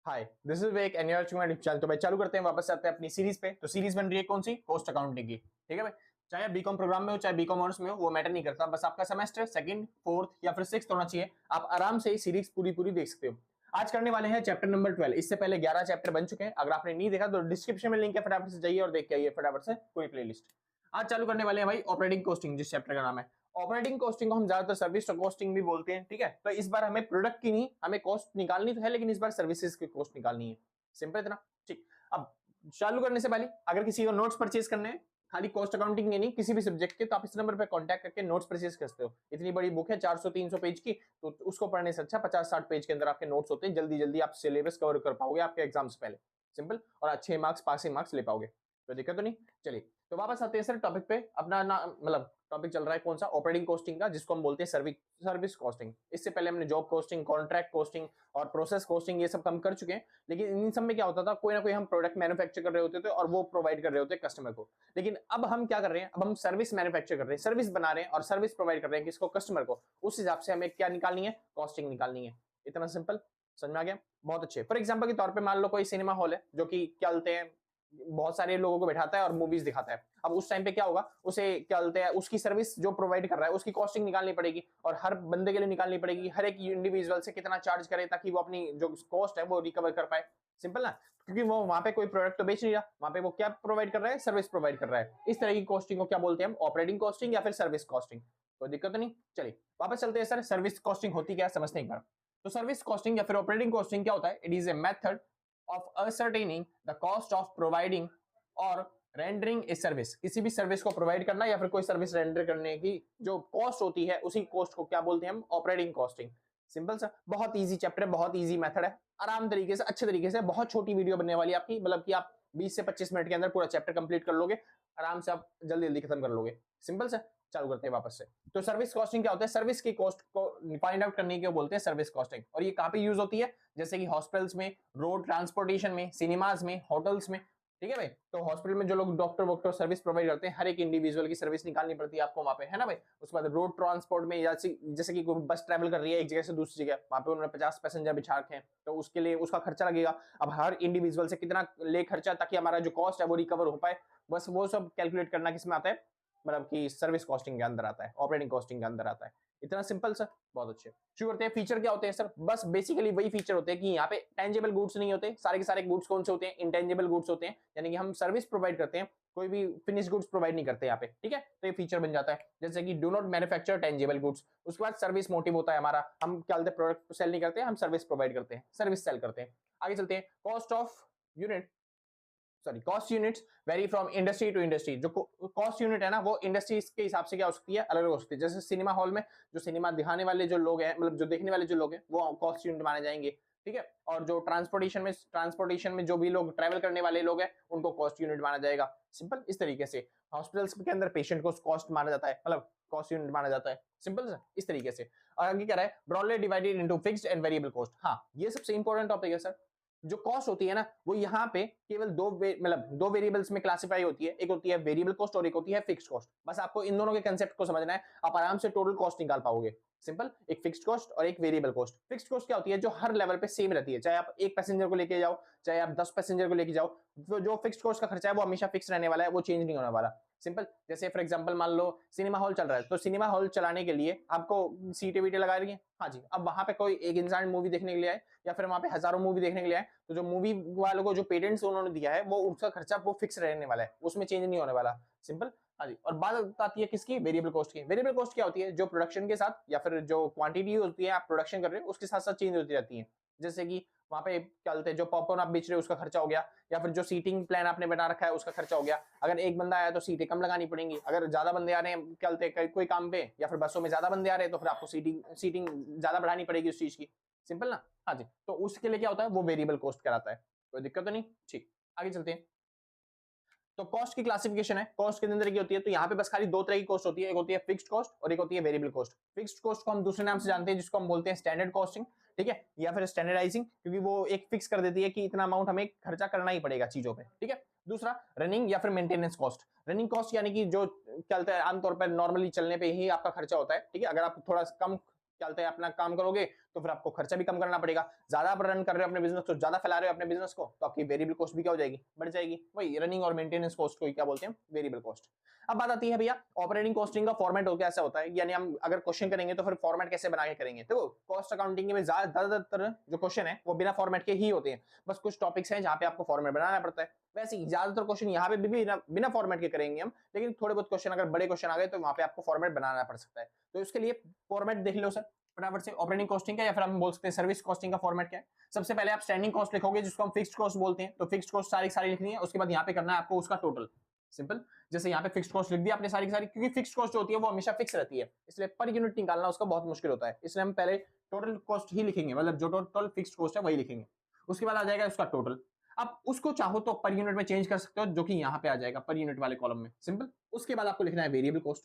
Hi, this is Vivek and you are watching my channel. तो भाई चालू करते हैं, वापस आते हैं अपनी सीरीज पे। तो सीरीज बन रही है कौन सी? कॉस्ट अकाउंटिंग की। ठीक है भाई, चाहे बीकॉम प्रोग्राम में हो चाहे बीकॉम ऑनर्स में हो, वो मैटर नहीं करता। बस आपका सेमेस्टर सेकंड, फोर्थ या फिर सिक्स्थ होना चाहिए। आप आराम से सीरीज पूरी पूरी देख सकते हो। आज करने वाले हैं चैप्टर नंबर 12। इससे पहले 11 चैप्टर बन चुके हैं। अगर आपने नहीं देखा तो डिस्क्रिप्शन में लिंक है, फटाफट से जाइए और देख के आइए फटाफट से पूरी प्लेलिस्ट। आज चालू करने वाले हैं भाई ऑपरेटिंग कॉस्टिंग, जिस चैप्टर का नाम है। ऑपरेटिंग कॉस्टिंग को हम ज्यादातर सर्विस कॉस्टिंग भी बोलते हैं। ठीक है, तो इस बार हमें प्रोडक्ट की नहीं, हमें कॉस्ट निकालनी तो है, लेकिन इस बार सर्विसेज की कॉस्ट निकालनी है। सिंपल इतना। ठीक, अब चालू करने से पहले अगर किसी को नोट्स परचेज करने हैं, खाली कॉस्ट अकाउंटिंग के नहीं, किसी भी सब्जेक्ट के, तो आप इस नंबर पे कांटेक्ट करके नोट्स परचेज कर सकते हो। इतनी बड़ी बुक है 400-300 पेज की, तो उसको पढ़ने से अच्छा 50-60 पेज के अंदर आपके नोट्स होते हैं। जल्दी जल्दी आप सिलेबस कवर कर पाओगे आपके एग्जाम से पहले। सिंपल, और अच्छे मार्क्स, पासिंग मार्क्स ले पाओगे, तो दिक्कत तो नहीं। चलिए, तो वापस आते हैं सर टॉपिक पे। अपना मतलब टॉपिक चल रहा है कौन सा? ऑपरेटिंग कॉस्टिंग का, जिसको हम बोलते हैं सर्विस कॉस्टिंग। इससे पहले हमने जॉब कॉस्टिंग, कॉन्ट्रैक्ट कॉस्टिंग और प्रोसेस कॉस्टिंग ये सब कम कर चुके हैं। लेकिन इन सब में क्या होता था, कोई ना कोई हम प्रोडक्ट मैन्युफैक्चर कर रहे होते थे और वो प्रोवाइड कर रहे होते कस्टमर को। लेकिन अब हम क्या कर रहे हैं? अब हम सर्विस मैन्युफैक्चर कर रहे हैं, सर्विस बना रहे हैं और सर्विस प्रोवाइड कर रहे हैं किसको? कस्टमर को। उस हिसाब से हमें क्या निकालनी है? कॉस्टिंग निकालनी है। इतना सिंपल, समझ में आ गया? बहुत अच्छे। फॉर एग्जाम्पल के तौर पर मान लो कोई सिनेमा हॉल है जो कि क्या बोलते हैं, बहुत सारे लोगों को बैठाता है और मूवीज दिखाता है। अब उस टाइम पे क्या होगा, उसे क्या बोलते हैं, उसकी सर्विस जो प्रोवाइड कर रहा है उसकी कॉस्टिंग निकालनी पड़ेगी, और हर बंदे के लिए निकालनी पड़ेगी, हर एक इंडिविजुअल से कितना चार्ज करे ताकि वो अपनी जो कॉस्ट है वो रिकवर कर पाए। सिंपल ना, क्योंकि वो वहां पे कोई प्रोडक्ट तो बेच नहीं रहा, वहां पे वो क्या प्रोवाइड कर रहा है? सर्विस प्रोवाइड कर रहा है। इस तरह की कॉस्टिंग को क्या बोलते हैं हम? ऑपरेटिंग कॉस्टिंग या फिर सर्विस कॉस्टिंग। कोई दिक्कत नहीं। चलिए वापस चलते हैं सर, सर्विस कॉस्टिंग होती क्या है समझते हैं एक बार। तो सर्विस कॉस्टिंग या फिर ऑपरेटिंग कॉस्टिंग क्या होता है? It is a method of ascertaining the cost of providing और रेंडरिंग ए सर्विस। किसी भी सर्विस को प्रोवाइड करना या फिर कोई सर्विस रेंडर करने की जो कॉस्ट होती है, उसी कॉस्ट को क्या बोलते हैं हम? Operating costing. सिंपल सा, बहुत इजी चैप्टर है, बहुत इजी मेथड है। आराम तरीके से, अच्छे तरीके से, बहुत छोटी वीडियो बनने वाली है आपकी, मतलब कि आप 20 से 25 मिनट के अंदर पूरा चैप्टर कंप्लीट कर लोगे। आराम से आप जल्दी जल्दी खत्म कर लोगे। सिंपल सा, चालू करते हैं वापस से। तो सर्विस कॉस्टिंग क्या होता है? सर्विस की कॉस्ट को फाइंड आउट करने के बोलते हैं सर्विस कॉस्टिंग। और ये कहां पे यूज होती है? जैसे कि हॉस्पिटल्स में, रोड ट्रांसपोर्टेशन में, सिनेमाज में, होटल्स में। ठीक है भाई, तो हॉस्पिटल में जो लोग डॉक्टर सर्विस प्रोवाइड करते हैं, हर एक इंडिविजुअल की सर्विस निकालनी पड़ती है आपको वहां पे, है ना भाई। उसके बाद रोड ट्रांसपोर्ट में, जैसे कि कोई बस ट्रैवल कर रही है एक जगह से दूसरी जगह, वहां पे उन्होंने 50 पैसेंजर बिछा रखे हैं, तो उसके लिए उसका खर्चा लगेगा। अब हर इंडिविजुअल से कितना ले खर्चा ताकि हमारा जो कॉस्ट है वो रिकवर हो पाए, बस वो सब कैलकुलेट करना किसमें आता है? मतलब कि सर्विस कॉस्टिंग के अंदर आता है, ऑपरेटिंग कॉस्टिंग के अंदर आता है। इतना सिंपल सर, बहुत अच्छे। शुरू करते हैं। फीचर क्या होते हैं सर? बस बेसिकली वही फीचर होते हैं कि यहाँ पे टेंजिबल गुड्स नहीं होते। सारे के सारे गुड्स कौन से होते हैं? इंटेंजिबल गुड्स होते हैं। यानी कि हम सर्विस प्रोवाइड करते हैं, कोई भी फिनिश गुड्स प्रोवाइड नहीं करते यहाँ पे। ठीक है, तो ये फीचर बन जाता है। जैसे कि do not manufacture tangible goods. उसके बाद सर्विस मोटिव होता है हमारा, हम क्या बोलते हैं, प्रोडक्ट सेल नहीं करते, हम सर्विस प्रोवाइड करते हैं, सर्विस सेल करते हैं। आगे चलते हैं। Cost of unit, sorry, cost units vary from industry to industry. जो कॉस्ट यूनिट है ना, वो इंडस्ट्रीज के हिसाब से क्या हो सकती है? अलग अलग हो सकती है। जैसे सिनेमा हॉल में जो सिनेमा दिखाने वाले जो लोग हैं, मतलब जो देखने वाले जो लोग हैं, वो कॉस्ट यूनिट माने जाएंगे। ठीक है, और जो ट्रांसपोर्टेशन में जो भी लोग ट्रैवल करने वाले लोग हैं, उनको कॉस्ट यूनिट माना जाएगा। सिंपल, इस तरीके से। हॉस्पिटल्स के अंदर पेशेंट को कॉस्ट माना जाता है, मतलब कॉस्ट यूनिट माना जाता है। सिंपल सा, इस तरीके से। और आगे क्या है? Broadly divided into fixed and variable cost. हाँ, ये सबसे इंपॉर्टेंट टॉपिक है सर। जो कॉस्ट होती है ना, वो यहाँ पे केवल दो वेरिएबल्स में क्लासिफाई होती है। एक होती है वेरिएबल कॉस्ट और एक होती है फिक्स्ड कॉस्ट। बस आपको इन दोनों के कंसेप्ट को समझना है, आप आराम से टोटल कॉस्ट निकाल पाओगे। सिंपल, एक फिक्स्ड कॉस्ट और एक वेरिएबल कॉस्ट। फिक्स्ड कॉस्ट क्या होती है? जो हर लेवल पे सेम रहती है, चाहे आप एक पैसेंजर को लेके जाओ, चाहे आप 10 पैसेंजर को लेके जाओ, जो फिक्स्ड कॉस्ट का खर्चा है वो हमेशा फिक्स रहने वाला है, वो चेंज नहीं होने वाला। सिंपल, जैसे फॉर एग्जांपल मान लो सिनेमा हॉल चल रहा है, तो सिनेमा हॉल चलाने के लिए आपको सीटें वीटें लगा रही है। हाँ जी, अब वहां पे कोई एक इंसान मूवी देखने के लिए आए या फिर वहां पे हजारों मूवी देखने के लिए आए, तो जो मूवी वालों को जो पेटेंट्स उन्होंने दिया है, वो उसका खर्चा वो फिक्स रहने वाला है, उसमें चेंज नहीं होने वाला। सिंपल, हाँ जी। और बात आती है किसकी? वेरिएबल कॉस्ट की। वेरिएबल कॉस्ट क्या होती है? जो प्रोडक्शन के साथ या फिर जो क्वांटिटी होती है आप प्रोडक्शन कर रहे हो, उसके साथ साथ चेंज होती रहती है। जैसे कि वहां पे क्या बोलते हैं, जो पॉपकॉर्न आप बेच रहे हो उसका खर्चा हो गया, या फिर जो सीटिंग प्लान आपने बना रखा है उसका खर्चा हो गया। अगर एक बंदा आया तो सीटें कम लगानी पड़ेंगी, अगर ज्यादा बंदे आ रहे हैं क्या बोलते हैं कोई काम पे, या फिर बसों में ज्यादा बंदे आ रहे हैं, तो फिर आपको सीटिंग ज्यादा बढ़ानी पड़ेगी उस चीज की। सिंपल ना, हाँ जी। तो उसके लिए क्या होता है? वो वेरिएबल कॉस्ट कराता है। कोई दिक्कत तो नहीं। ठीक, आगे चलते हैं। तो कॉस्ट की क्लासिफिकेशन है, कॉस्ट कितने तरह की होती है? तो यहाँ पे बस खाली दो तरह की कॉस्ट होती है, एक होती है फिक्स्ड कॉस्ट और एक होती है वेरिएबल कॉस्ट। फिक्स्ड कॉस्ट को हम दूसरे नाम से जानते हैं, जिसको हम बोलते हैं स्टैंडर्ड कॉस्टिंग। ठीक है, या फिर स्टैंडर्डाइजिंग, क्योंकि वो एक फिक्स कर देती है कि इतना अमाउंट हमें खर्चा करना ही पड़ेगा चीजों पे। ठीक है, दूसरा रनिंग या फिर मेंटेनेंस कॉस्ट। रनिंग कॉस्ट यानी कि जो चलता है आमतौर पर नॉर्मली चलने पे ही आपका खर्चा होता है। ठीक है, अगर आप थोड़ा कम चलते हैं अपना काम करोगे तो फिर आपको खर्चा भी कम करना पड़ेगा। ज्यादा आप रन कर रहे हो अपने बिजनेस, तो ज्यादा फैला रहे हो अपने बिजनेस को, तो आपकी वेरिएबल कॉस्ट भी क्या हो जाएगी, बढ़ जाएगी। वही रनिंग और मेंटेनेंस कॉस्ट को क्या बोलते हैं, वेरिएबल कॉस्ट। अब बात आती है भैया ऑपरेटिंग कॉस्टिंग का फॉर्मेट हो कैसा होता है, यानी हम अगर क्वेश्चन करेंगे तो फिर फॉर्मेट कैसे बना के करेंगे। तो कॉस्ट अकाउंटिंग में ज्यादातर जो क्वेश्चन है वो बिना फॉर्मेट के ही होते हैं, बस कुछ टॉपिक्स हैं जहां पे आपको फॉर्मेट बनाना पड़ता है। वैसे ही ज्यादातर क्वेश्चन यहाँ पे भी बिना फॉर्मेट के करेंगे हम, लेकिन थोड़े बहुत क्वेश्चन अगर बड़े क्वेश्चन आ गए तो वहां पे आपको फॉर्मेट बनाना पड़ सकता है। तो इसके लिए फॉर्मेट देख लो सर फटाफट से, ऑपरेटिंग कॉस्टिंग का या फिर हम बोल सकते हैं सर्विस कॉस्टिंग का फॉर्मेट क्या है। सबसे पहले आप स्टैंडिंग कॉस्ट लिखोगे जिसको हम फिक्स्ड कॉस्ट बोलते हैं, तो फिक्स्ड कॉस्ट सारी सारी लिखनी है, उसके बाद यहाँ पे करना है आपको उसका टोटल, सिंपल। जैसे यहाँ पे फिक्स्ड कॉस्ट लिख दिया आपने सारी की सारी, क्योंकि फिक्स्ड कॉस्ट जो होती है वो हमेशा फिक्स रहती है, इसलिए पर यूनिट निकालना उसका बहुत मुश्किल होता है, इसलिए हम पहले टोटल कॉस्ट ही लिखेंगे, मतलब जो टोटल फिक्स्ड कॉस्ट है वही लिखेंगे। उसके बाद आ जाएगा उसका टोटल, आप उसको चाहो तो पर यूनिट में चेंज कर सकते हो, जो कि यहाँ पे आ जाएगा पर यूनिट वाले कॉलम में, सिंपल। उसके बाद आपको लिखना है वेरिएबल कॉस्ट,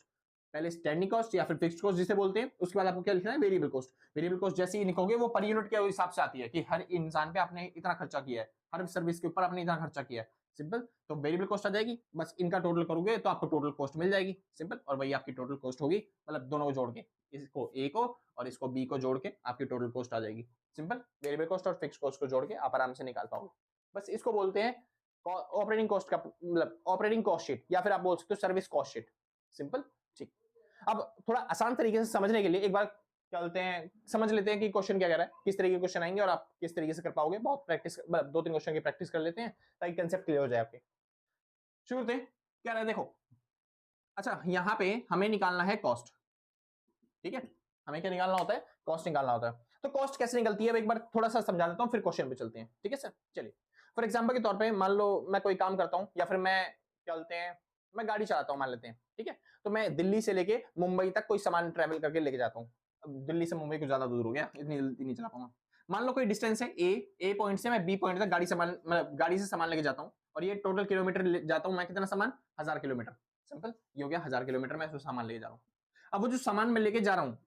पहले स्टैंडिंग कॉस्ट या फिर फिक्स्ड कॉस्ट जिसे बोलते हैं, उसके बाद आपको क्या लिखना है, वेरिएबल कॉस्ट। वेरिएबल कॉस्ट जैसे ही लिखोगे वो पर यूनिट के हिसाब से आती है कि हर इंसान पे आपने इतना खर्चा किया है, हर सर्विस के ऊपर आपने इतना खर्चा किया है, सिंपल। तो वेरिएबल कॉस्ट आ जाएगी, बस इनका टोटल करोगे तो आपको टोटल कॉस्ट मिल जाएगी, सिंपल। और वही आपकी टोटल कॉस्ट होगी, मतलब दोनों को जोड़ के, इसको ए को और इसको बी को जोड़ के आपकी टोटल कॉस्ट आ जाएगी, सिंपल। वेरिएबल कॉस्ट और फिक्स्ड कॉस्ट को जोड़ के आप आराम से निकाल पाओगे। बस इसको बोलते हैं ऑपरेटिंग कॉस्ट का, मतलब ऑपरेटिंग कॉस्ट शीट, या फिर आप बोल सकते हो सर्विस कॉस्ट शीट, सिंपल। ठीक, अब थोड़ा आसान तरीके से समझने के लिए एक बार चलते हैं, समझ लेते हैं कि क्वेश्चन क्या कह रहा है, किस तरीके के क्वेश्चन आएंगे और आप किस तरीके से कर पाओगे। बहुत प्रैक्टिस, मतलब 2-3 क्वेश्चन की प्रैक्टिस कर लेते हैं ताकि कंसेप्ट क्लियर हो जाए आपके। शुरू करते हैं, क्या रहा है देखो। अच्छा, यहाँ पे हमें निकालना है कॉस्ट, ठीक है, हमें क्या निकालना होता है, कॉस्ट निकालना होता है। तो कॉस्ट कैसे निकलती है अब एक बार थोड़ा सा समझा देता हूँ, फिर क्वेश्चन पे चलते हैं, ठीक है सर। चलिए फॉर एग्जाम्पल के तौर पे मान लो मैं कोई काम करता हूँ, या फिर मैं चलते हैं, मैं गाड़ी चलाता हूँ मान लेते हैं, ठीक है। तो मैं दिल्ली से लेके मुंबई तक कोई सामान ट्रेवल करके लेके जाता हूँ। अब दिल्ली से मुंबई कुछ ज्यादा दूर हो गया, इतनी जल्दी नहीं चला पाऊंगा। मान लो कोई डिस्टेंस है ए पॉइंट से मैं बी पॉइंट तक गाड़ी सामान, मतलब गाड़ी से सामान लेके जाता हूँ, और ये टोटल किलोमीटर जाता हूँ मैं कितना सामान, 1000 किलोमीटर, सिंपल। ये हो गया 1000 किलोमीटर मैं सामान लेके जा रहा हूँ। अब वो जो सामान मैं लेके जा रहा हूँ,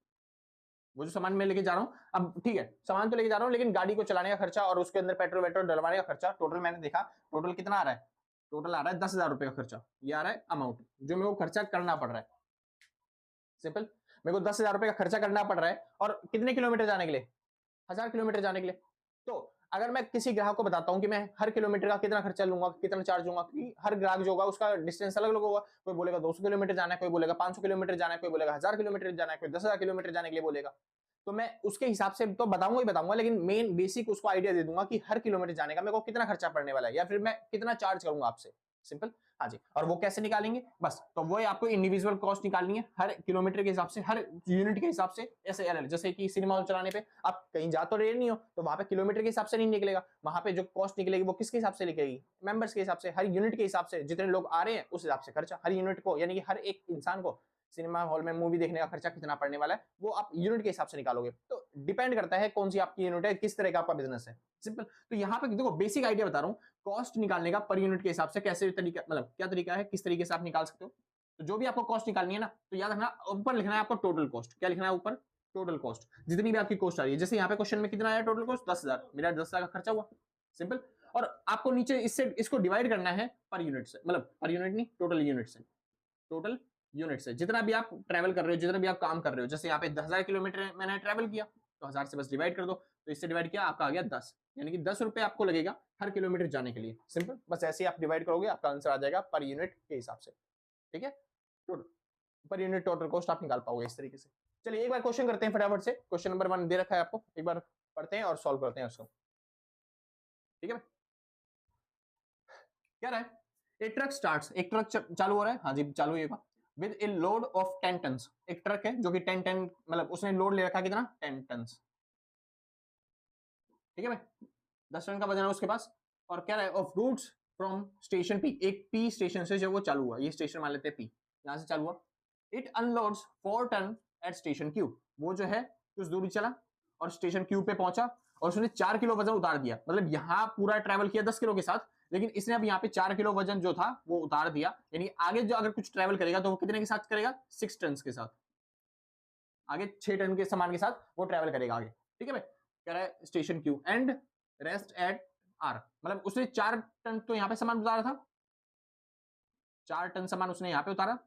वो जो सामान मैं लेके जा रहा हूँ, अब ठीक है सामान तो लेके जा रहा हूँ, लेकिन गाड़ी को चलाने का खर्चा और उसके अंदर पेट्रोल वेट्रोल डलवाने का खर्चा, टोटल मैंने देखा टोटल कितना आ रहा है, टोटल आ रहा है 10,000 रुपए का खर्चा। ये आ रहा है अमाउंट जो मेरे को खर्चा करना पड़ रहा है, सिंपल। मेरे को 10,000 रुपए का खर्चा करना पड़ रहा है, और कितने किलोमीटर जाने के लिए, 1000 किलोमीटर जाने के लिए। तो अगर मैं किसी ग्राहक को बताता हूं कि मैं हर किलोमीटर का कितना खर्चा लूंगा, कितना चार्ज लूंगा, क्योंकि हर ग्राहक जो होगा उसका डिस्टेंस अलग अलग होगा, कोई बोलेगा 200 किलोमीटर जाना है, कोई बोलेगा 500 किलोमीटर जाना है, कोई बोलेगा 1000 किलोमीटर जाना है, कोई 10,000 किलोमीटर जाने के लिए बोलेगा। तो मैं उसके हिसाब से तो बताऊंगा ही बताऊंगा, लेकिन मेन बेसिक उसको आइडिया दे दूंगा कि हर किलोमीटर जाने का मेरे को कितना खर्चा पड़ने वाला है, या फिर मैं कितना चार्ज करूंगा आपसे, सिंपल। हाँ जी, और वो कैसे निकालेंगे, बस तो वो आपको इंडिविजुअल कॉस्ट निकालनी है हर किलोमीटर के हिसाब से, हर यूनिट के हिसाब से। ऐसे अलग, जैसे कि सिनेमा हॉल चलाने पे आप कहीं जा तो रहे नहीं हो, तो वहां पे किलोमीटर के हिसाब से नहीं निकलेगा, वहां पे जो कॉस्ट निकलेगी वो किसके हिसाब से निकलेगी, मेंबर्स के हिसाब से, हर यूनिट के हिसाब से, जितने लोग आ रहे हैं उस हिसाब से खर्चा हर यूनिट को, यानी कि हर एक इंसान को सिनेमा हॉल में मूवी देखने का खर्चा कितना पड़ने वाला है, वो आप यूनिट के हिसाब से निकालोगे। तो डिपेंड करता है कौन सी आपकी यूनिट है, किस तरह का आपका बिजनेस है, सिंपल। तो यहाँ पे देखो बेसिक आइडिया बता रहा हूँ कॉस्ट निकालने का पर यूनिट के हिसाब से, कैसे तरीका, मतलब क्या तरीका है, किस तरीके से आप निकाल सकते हो। तो जो भी आपको कॉस्ट निकालनी है ना, तो याद रखना ऊपर लिखना है आपको टोटल कॉस्ट, क्या लिखना है ऊपर, टोटल कॉस्ट, जितनी भी आपकी कॉस्ट आ रही है। जैसे यहाँ पे क्वेश्चन में कितना आया टोटल कॉस्ट, 10,000, मेरा 10,000 का खर्चा हुआ, सिंपल। और आपको नीचे इससे इसको डिवाइड करना है पर यूनिट से, मतलब पर यूनिट नहीं टोटल यूनिट से, टोटल यूनिट से, जितना भी आप ट्रैवल कर रहे हो, जितना भी आप काम कर रहे हो। जैसे यहाँ पे 10,000 किलोमीटर मैंने ट्रैवल किया, तो 1000 से बस डिवाइड कर दो, तो इससे डिवाइड किया आपका आ गया 10, यानी कि 10 रुपए आपको लगेगा हर किलोमीटर जाने के लिए, सिंपल। बस ऐसे ही आप डिवाइड करोगे आपका आंसर आ जाएगा पर यूनिट के हिसाब से, ठीक है। पर यूनिट टोटल कॉस्ट आप निकाल पाओगे इस तरीके से। चलिए एक बार क्वेश्चन करते हैं फटाफट से, क्वेश्चन नंबर 1 दे रखा है आपको, एक बार पढ़ते हैं और सॉल्व करते हैं उसको, ठीक है। क्या रहा है, एक ट्रक स्टार्ट्स, एक ट्रक चालू हो रहा है, हाँ जी चालू ही होगा, with a load of 10 tons. एक ट्रक है जो कि 10 मतलब उसने लोड ले रखा कितना, 10 टन्स, ठीक है भाई, 10 टन का वजन है उसके पास। और क्या है, of routes from station P, एक पी स्टेशन से जो वो चालू हुआ, ये स्टेशन मान लेते हैं पी, यहां से चालू हुआ। It unloads 4 ton at station Q, वो जो है कुछ दूरी चला और स्टेशन क्यू पे पहुंचा, और उसने 4 किलो वजन उतार दिया, मतलब यहाँ पूरा ट्रैवल किया 10 किलो के साथ, लेकिन इसने अब यहाँ पे 4 किलो वजन जो था वो उतार दिया, यानी आगे जो अगर कुछ ट्रैवल करेगा तो वो कितने के साथ करेगा, 6 टन के साथ, आगे 6 टन के सामान के साथ वो ट्रैवल करेगा आगे, ठीक है भाई। कह रहा है station Q and rest at R, मतलब उसने 4 टन तो यहाँ पे सामान उतारा था, 4 टन सामान उसने यहाँ पे उतारा,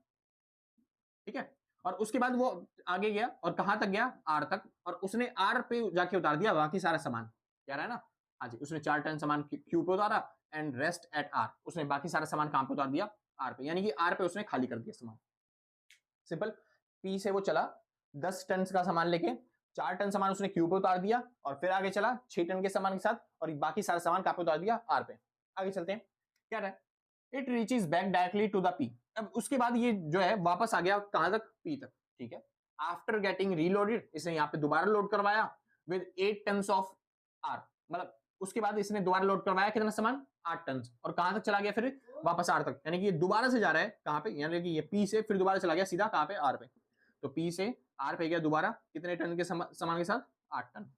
ठीक है। और उसके बाद वो आगे गया और कहां तक गया, आर तक, और उसने आर पे जाके उतार दिया बाकी सारा सामान। कह रहा है ना, हाँ जी, उसने 4 टन सामान क्यू पे उतारा एंड रेस्ट एट आर, उसने बाकी सारा सामान कहां पे उतार दिया, आर पे, यानी कि आर पे उसने खाली कर दिया सामान। सिंपल। पी से वो चला 10 टन का सामान लेके, 4 टन सामान उसने क्यू पे उतार दिया और फिर आगे चला 6 टन के सामान के साथ, और बाकी सारा सामान कहां पे उतार दिया, आर पे। आगे चलते हैं, क्या रहा है, it reaches back directly to the P. अब उसके बाद ये जो है वापस आ गया कहां तक, पी तक, ठीक है। आफ्टर गेटिंग रीलोडेड, इसने यहाँ पे दोबारा लोड करवाया विद 8 टन ऑफ आर, मतलब उसके बाद इसने दोबारा लोड करवाया कितना सामान, 8 टन, और कहां तक चला गया फिर, वापस आर तक, यानी कि ये दोबारा से जा रहा है कहां पे, यानी कि ये पी से फिर दोबारा चला गया सीधा कहां पे, आर पे। तो पी से आर पे गया दोबारा कितने टन के सामान के साथ, 8 टन।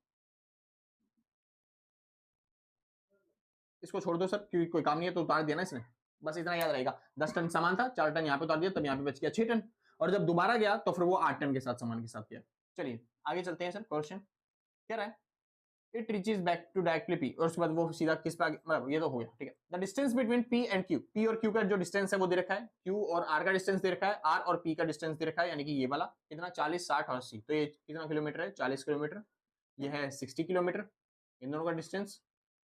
इसको छोड़ दो सर, क्योंकि कोई काम नहीं है तो उतार दिया ना इसने, बस इतना याद रहेगा। 10 टन सामान था, 4 टन यहाँ पे उतार दिया, तब यहाँ पे बच गया 6 टन, और जब दोबारा गया तो फिर वो 8 टन के साथ सामान के साथ गया। चलिए आगे चलते हैं सर, क्वेश्चन क्या रहा है, it reaches back to directly P, और उसके बाद वो सीधा किस पे, मतलब ये तो हो गया, ठीक है। The distance between P and Q, P और क्यू का जो डिस्टेंस है वो दे रखा है, क्यू और आर का डिस्टेंस दे रखा है, आर और पी का डिस्टेंस दे रखा है, यानी कि ये वाला कितना 40, 60 और 80, तो ये कितना किलोमीटर है, 40 किलोमीटर, ये है 60 किलोमीटर, इन दोनों का डिस्टेंस,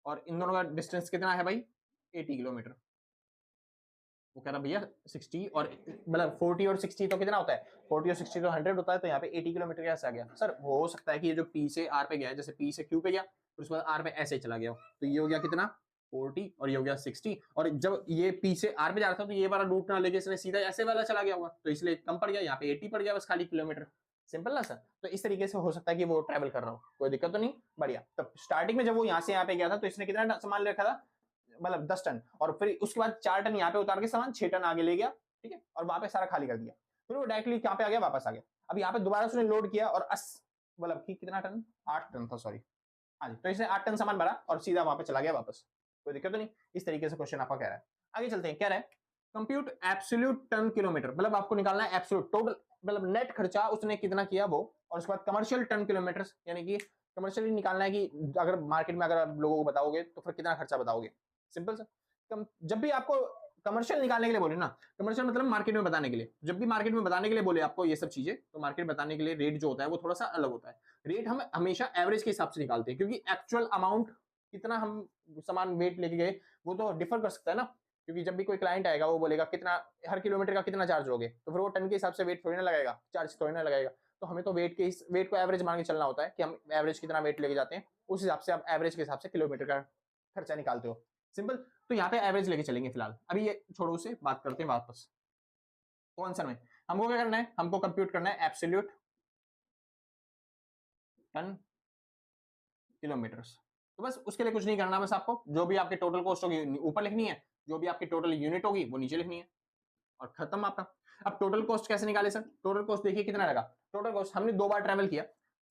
और इन दोनों का डिस्टेंस कितना है भाई, 80 किलोमीटर। वो कह रहा भैया 60 और मतलब 40 और 60 तो कितना होता है, 40 और 60 तो 100 होता है, तो यहाँ पे 80 किलोमीटर कैसे आ गया सर, हो सकता है कि ये जो पी से आर पे गया है, जैसे पी से क्यू पे गया फिर उसके बाद आर पे ऐसे चला गया, तो ये हो गया कितना 40 और ये हो गया 60, और जब ये पी से आर पे जा रहा था तो ये वाला रूट ना लेके इसने सीधा ऐसे वाला चला गया होगा, तो इसलिए कम पड़ गया, यहाँ पे 80 पड़ गया बस खाली किलोमीटर। सिंपल ना सर, तो इस तरीके से हो सकता है कि वो ट्रैवल कर रहा हो, कोई दिक्कत तो नहीं, बढ़िया। तब स्टार्टिंग में जब वो यहाँ से यहाँ पे गया था तो इसने कितना सामान ले रखा था, मतलब 10 टन, और फिर उसके बाद 4 टन यहाँ पे उतार के सामान 6 टन आगे ले गया, ठीक है, और वहां पे सारा खाली कर दिया, फिर वो डायरेक्टली कहाँ पे आ गया, वापस आ गया। अब यहाँ पे दोबारा उसने लोड किया और मतलब कि कितना टन, 8 टन था, सॉरी, हाँ जी, तो इसने 8 टन सामान भरा और सीधा वहां पे चला गया वापस, कोई दिक्कत तो नहीं। इस तरीके से क्वेश्चन आपका कह रहा है। आगे चलते हैं, क्या रहा है, कंप्यूट एब्सोल्यूट टन किलोमीटर, मतलब आपको निकालना है एब्सोल्यूट टोटल, मतलब नेट खर्चा उसने कितना किया वो, और उसके बाद कमर्शियल टन किलोमीटर, यानी कि कमर्शियली निकालना है कि अगर मार्केट में अगर आप लोगों को बताओगे तो फिर कितना खर्चा बताओगे। सिंपल सा, जब भी आपको कमर्शियल निकालने के लिए बोले ना, कमर्शियल मतलब मार्केट में बताने के लिए, जब भी मार्केट में बताने के लिए बोले आपको ये सब चीजें, तो मार्केट बताने के लिए रेट जो होता है वो थोड़ा सा अलग होता है। रेट हम हमेशा एवरेज के हिसाब से निकालते हैं, क्योंकि एक्चुअल अमाउंट कितना हम सामान वेट लेके गए वो तो डिफर कर सकता है ना, क्योंकि जब भी कोई क्लाइंट आएगा वो बोलेगा कितना हर किलोमीटर का कितना चार्ज लोगे, तो फिर वो टन के हिसाब से वेट थोड़ी ना लगाएगा, चार्ज थोड़ी ना लगाएगा, तो हमें तो वेट को एवरेज मान के चलना होता है कि हम एवरेज कितना वेट लेके जाते हैं, उस हिसाब से आप एवरेज के हिसाब से किलोमीटर का खर्चा निकालते हो। सिंपल। तो यहाँ पे एवरेज लेके चलेंगे फिलहाल, अभी ये छोड़ो, उसे बात करते हैं वापस। तो आंसर में हमको क्या करना है, हमको कंप्यूट करना है एब्सोल्यूट टन किलोमीटर्स। तो बस उसके लिए कुछ नहीं करना, बस आपको जो भी आपकी टोटल कॉस्ट होगी ऊपर लिखनी है, जो भी आपकी टोटल यूनिट होगी वो नीचे लिखनी है, और खत्म आपका। अब टोटल कॉस्ट कैसे निकाले सर, टोटल कॉस्ट देखिए कितना लगा, टोटल कॉस्ट हमने 2 बार ट्रेवल किया,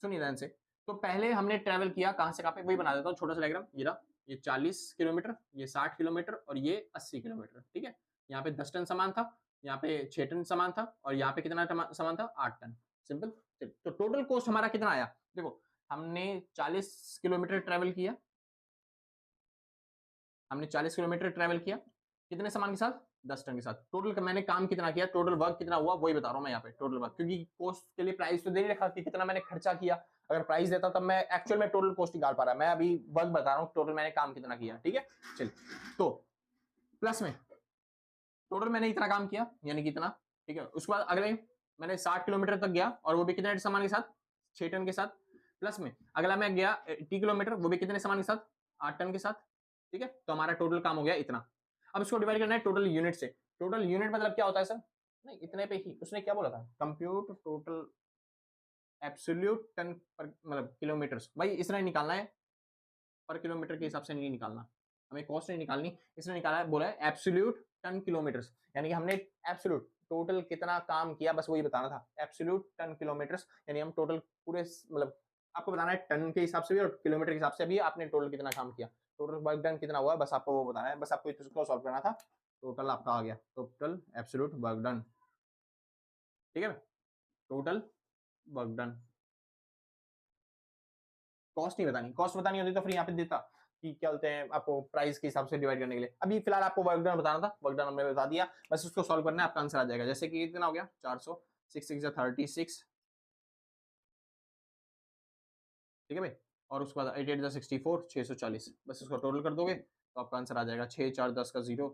सुनिए ध्यान से। तो पहले हमने ट्रेवल किया कहां से कहां पे, वही बना देता हूँ छोटा सा डायग्राम, ये रहा, ये 40 किलोमीटर, ये 60 किलोमीटर और ये 80 किलोमीटर, ठीक है। यहाँ पे 10 टन सामान था, यहाँ पे 6 टन सामान था, और यहाँ पे कितना सामान था, 8 टन। सिंपल। तो टोटल कॉस्ट हमारा कितना आया, देखो हमने 40 किलोमीटर ट्रेवल किया, हमने 40 किलोमीटर ट्रेवल किया कितने सामान के साथ, 10 टन के साथ। टोटल मैंने काम कितना किया, टोटल वर्क कितना हुआ, वही बता रहा हूँ मैं यहाँ पे, टोटल वर्क, क्योंकि कॉस्ट के लिए प्राइस तो दे नहीं रखा कि कितना मैंने खर्चा किया, अगर प्राइस देता तब मैं एक्चुअल में टोटल कॉस्ट निकाल पा रहा, मैं अभी वर्क बता रहा हूँ, टोटल मैंने काम कितना किया, ठीक है। चलिए, तो प्लस में टोटल मैंने इतना काम किया, यानी कि इतना, ठीक है। उसके बाद अगले मैंने 60 किलोमीटर तक गया, और वो भी कितने सामान के साथ, 6 टन के साथ। प्लस में अगला मैं गया 80 किलोमीटर, वो भी कितने सामान के साथ, 8 टन के साथ, ठीक है। तो हमारा टोटल काम हो गया इतना। अब इसको डिवाइड करना है टोटल यूनिट से। टोटल यूनिट मतलब क्या होता है सर, नहीं इतने पे ही उसने क्या बोला था, कंप्यूट टोटल एब्सोल्यूट टन पर मतलब किलोमीटर्स, भाई इसने निकालना है पर किलोमीटर के हिसाब से नहीं निकालना, हमें कॉस्ट नहीं निकालनी, इसने निकाला है, बोला है एब्सोल्यूट टन किलोमीटर्स, यानी कि हमने एब्सोल्यूट टोटल कितना काम किया बस वही बताना था, एब्सोल्यूट टन किलोमीटर्स, यानी हम टोटल पूरे मतलब आपको बताना है टन के हिसाब से भी और किलोमीटर के हिसाब से भी आपने टोटल कितना काम किया, टोटल वर्क डन कितना हुआ, बस आपको वो बताना है, बस आपको इसको सॉल्व करना था, टोटल आपका आ गया, टोटल एब्सोल्यूट वर्क डन, ठीक है। टोटल वर्क डन, कॉस्ट नहीं बतानी, कॉस्ट बतानी होती तो फिर यहाँ पे देता कि क्या बोलते हैं आपको प्राइस के हिसाब से डिवाइड करने के लिए, अभी फिलहाल आपको वर्क डन बताना था, वर्क डन हमने बता दिया, बस उसको सॉल्व करना है, आपका आंसर आ जाएगा। जैसे कि कितना हो गया 400, 6 6 36, ठीक है भाई। और उसके बाद 8 8 64, 640। बस इसको टोटल कर दोगे तो आपका आंसर आ जाएगा 6 4 10 का 0,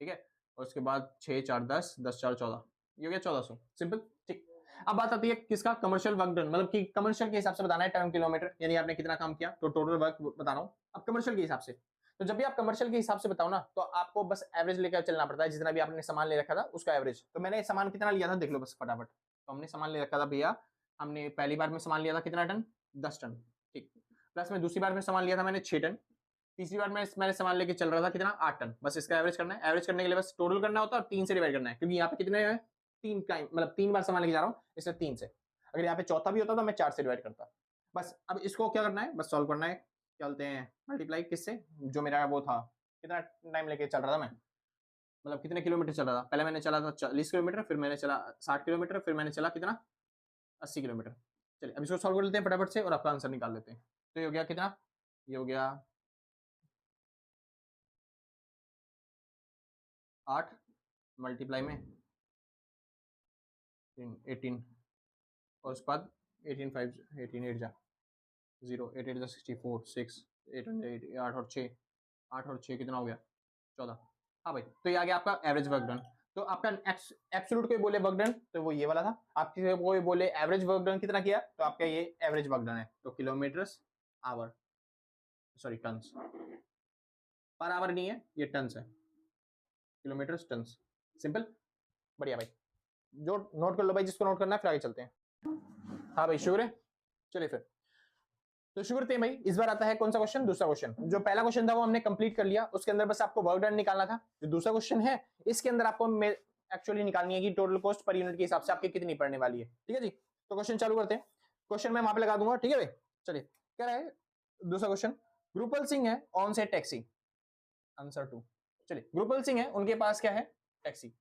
ठीक है। और उसके बाद 6 4 10, 10 4 14, ये हो गया 1400, सिंपल, ठीक। अब बात आती है किसका, कमर्शियल वर्क डन, मतलब कि कमर्शियल के हिसाब से बताना है टर्म किलोमीटर, यानी आपने कितना काम किया, तो टोटल वर्क बता रहा हूँ अब कमर्शियल के हिसाब से। तो जब भी आप कमर्शियल के हिसाब से बताओ ना, तो आपको बस एवरेज लेकर चलना पड़ता है, जितना भी आपने सामान ले रखा था उसका एवरेज। तो मैंने सामान कितना लिया था देख लो बस फटाफट। तो हमने सामान ले रखा था भैया, हमने पहली बार में सामान लिया था कितना टन, 10 टन, ठीक। प्लस में दूसरी बार में सामान लिया था मैंने 6 टन, तीसरी बार मैंने सामान लेके चल रहा था कितना, 8 टन। बस इसका एवरेज करना है, एवरेज करने के लिए बस टोटल करना होता है और 3 से डिवाइड करना है, क्योंकि यहाँ पे कितने हैं, 3 टाइम, मतलब 3 बार सामान लेके जा रहा हूँ, इसलिए 3 से। अगर यहाँ पे चौथा भी होता तो मैं 4 से डिवाइड करता। बस अब इसको क्या करना है, बस सॉल्व करना है, क्या बोलते हैं, मल्टीप्लाई किससे, जो मेरा वो था, कितना टाइम लेके चल रहा था मैं, मतलब कितने किलोमीटर चल रहा था। पहले मैंने चला था 40 किलोमीटर, फिर मैंने चला 60 किलोमीटर, फिर मैंने चला कितना, 80 किलोमीटर। चलिए अब इसको सॉल्व कर लेते हैं फटाफट से और आपका आंसर निकाल लेते हैं। तो ये हो गया कितना, ये हो गया 8 मल्टीप्लाई में 18, और उसके बाद 18 5 18 8 जा 0, 8 8 जा 64, 6 8 8 और 6, 8 और 6 कितना हो गया, 14। हाँ भाई, तो ये आ गया आपका एवरेज वर्क डन। तो आपका एब्सोल्यूट कोई बोले वर्क डन तो वो ये वाला था, आपके कोई बोले एवरेज वर्क डन कितना किया, तो आपका ये एवरेज वर्क डन है। तो किलोमीटर्स आवर, सॉरी टन्स, पर आवर नहीं है, ये टन्स है, किलोमीटर्स टन्स, सिंपल, बढ़िया भाई। जो नोट कर लो भाई, जिसको नोट करना है, फिर आगे चलते हैं। हाँ भाई शुक्र है, चलिए फिर। तो शुक्र थे भाई, इस बार आता है कौन सा क्वेश्चन, दूसरा क्वेश्चन। जो पहला क्वेश्चन था वो हमने कंप्लीट कर लिया, उसके अंदर बस आपको वर्क डन निकालना था। जो दूसरा क्वेश्चन है, इसके अंदर आपको एक्चुअली निकालनी है कि टोटल कॉस्ट पर यूनिट के हिसाब से आपकी कितनी पड़ने वाली है, ठीक है जी। तो क्वेश्चन चालू करते हैं, क्वेश्चन मैं वहां पे लगा दूंगा, ठीक है भाई। चलिए क्या है दूसरा क्वेश्चन, ग्रुपल सिंह है ऑन से टैक्सी, आंसर 2। चलिए ग्रुपल सिंह है, उनके पास क्या है, टैक्सी।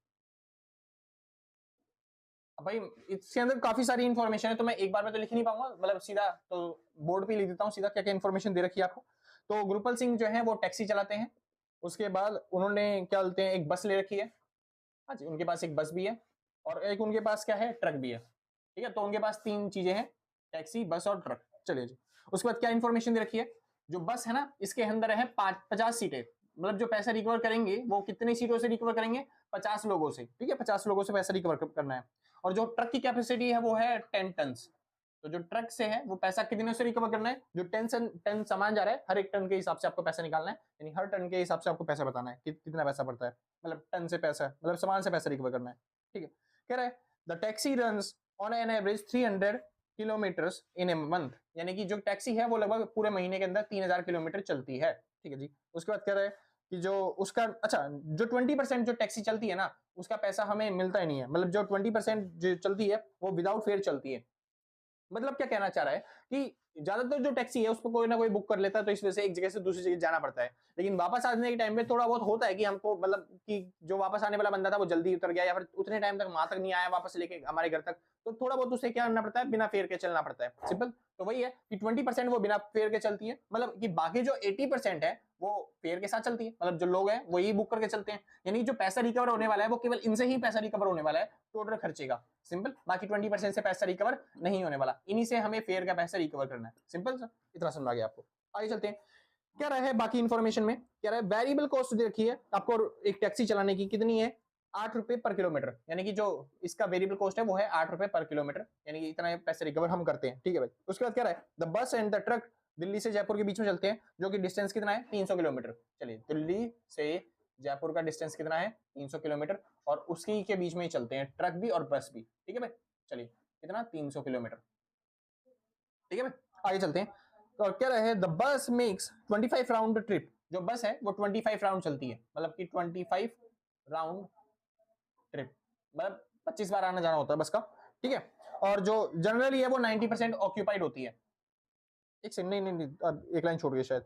अब भाई इसके अंदर काफी सारी इन्फॉर्मेशन है, तो मैं एक बार में तो लिख नहीं पाऊंगा, मतलब सीधा तो बोर्ड पे लिख देता हूँ सीधा, क्या क्या इन्फॉर्मेशन दे रखी है आपको। तो ग्रुपल सिंह जो है वो टैक्सी चलाते हैं, उसके बाद उन्होंने क्या बोलते हैं, एक बस ले रखी है, हाँ जी उनके पास एक बस भी है, और एक उनके पास क्या है, ट्रक भी है, ठीक है। तो उनके पास 3 चीजें हैं, टैक्सी, बस और ट्रक। चलिए जी, उसके बाद क्या इन्फॉर्मेशन दे रखी है, जो बस है ना, इसके अंदर है 50 सीटें, मतलब जो पैसा रिकवर करेंगे वो कितनी सीटों से रिकवर करेंगे, 50 लोगों से, ठीक है, 50 लोगों से पैसा रिकवर करना है। और जो ट्रक की कैपेसिटी है वो है 10 टन। तो जो ट्रक से है वो पैसा कितने से रिकवर करना है, जो 10 टन सामान जा रहा है, हर एक टन के हिसाब से आपको पैसा निकालना है, यानी हर टन के हिसाब से आपको पैसा बताना है कि कितना पैसा पड़ता है, मतलब टन से पैसा, मतलब सामान से पैसा रिकवर करना है, ठीक है। कह रहा है the taxi runs on an average 300 kilometres in a month, यानी कि जो टैक्सी है वो लगभग पूरे महीने के अंदर 3000 किलोमीटर चलती है, ठीक है जी। उसके बाद कह रहा है कि जो उसका, अच्छा जो 20% जो टैक्सी चलती है ना, उसका पैसा हमें मिलता ही नहीं है, मतलब जो 20% जो चलती है वो विदाउट फेयर चलती है। मतलब क्या कहना चाह रहा है कि ज्यादातर जो टैक्सी है उसको कोई ना कोई बुक कर लेता है, तो इस वजह से एक जगह से दूसरी जगह जाना पड़ता है। लेकिन वापस आने के टाइम पे थोड़ा बहुत होता है कि हमको, मतलब कि जो वापस आने वाला बंदा था वो जल्दी उतर गया, या फिर उतने टाइम तक वहां तक नहीं आया वापस लेके हमारे घर तक, तो थोड़ा बहुत उसे क्या करना पड़ता है, बिना फेयर के चलना पड़ता है, सिंपल। तो वही है कि 20% वो बिना फेयर के चलती है, मतलब कि बाकी जो 80% है वो फेयर के साथ चलती है, मतलब जो लोग हैं वही बुक करके चलते हैं, यानी जो पैसा रिकवर होने वाला है वो केवल इनसे ही पैसा रिकवर होने वाला है, टोटल खर्चे का, सिंपल। बाकी 20% से पैसा रिकवर नहीं होने वाला, इन्हीं से हमें फेयर का पैसा रिकवर करना है, सिंपल सा, इतना समझ आ गया आपको। आगे चलते हैं, क्या रहा है बाकी इन्फॉर्मेशन में, क्या रहा है वेरिएबल कॉस्ट दे रखी है आपको एक टैक्सी चलाने की, कितनी है, 8 रुपए पर किलोमीटर, यानी कि जो इसका वेरिएबल कॉस्ट है वो है 8 रुपए पर किलोमीटर, यानी कि इतना पैसे रिकवर हम करते हैं, ठीक है भाई। उसके बाद क्या रहा है द बस एंड द ट्रक दिल्ली से जयपुर के बीच में चलते हैं, जो कि डिस्टेंस कितना है, 300 किलोमीटर। चलिए दिल्ली से जयपुर का डिस्टेंस कितना है, 300 किलोमीटर, और उसकी के बीच में ही चलते हैं ट्रक भी और बस भी, ठीक है भाई। चलिए कितना, 300 किलोमीटर, ठीक है भाई। आगे चलते हैं, तो क्या रहे the bus makes 25 round trip, जो बस है वो 25 राउंड चलती है, मतलब कि 25 राउंड ट्रिप, मतलब 25 बार आना जाना होता है बस का, ठीक है। और जो जनरली है वो 90% ऑक्यूपाइड होती है, एक सेकंड, नहीं, एक लाइन छोड़ गई शायद,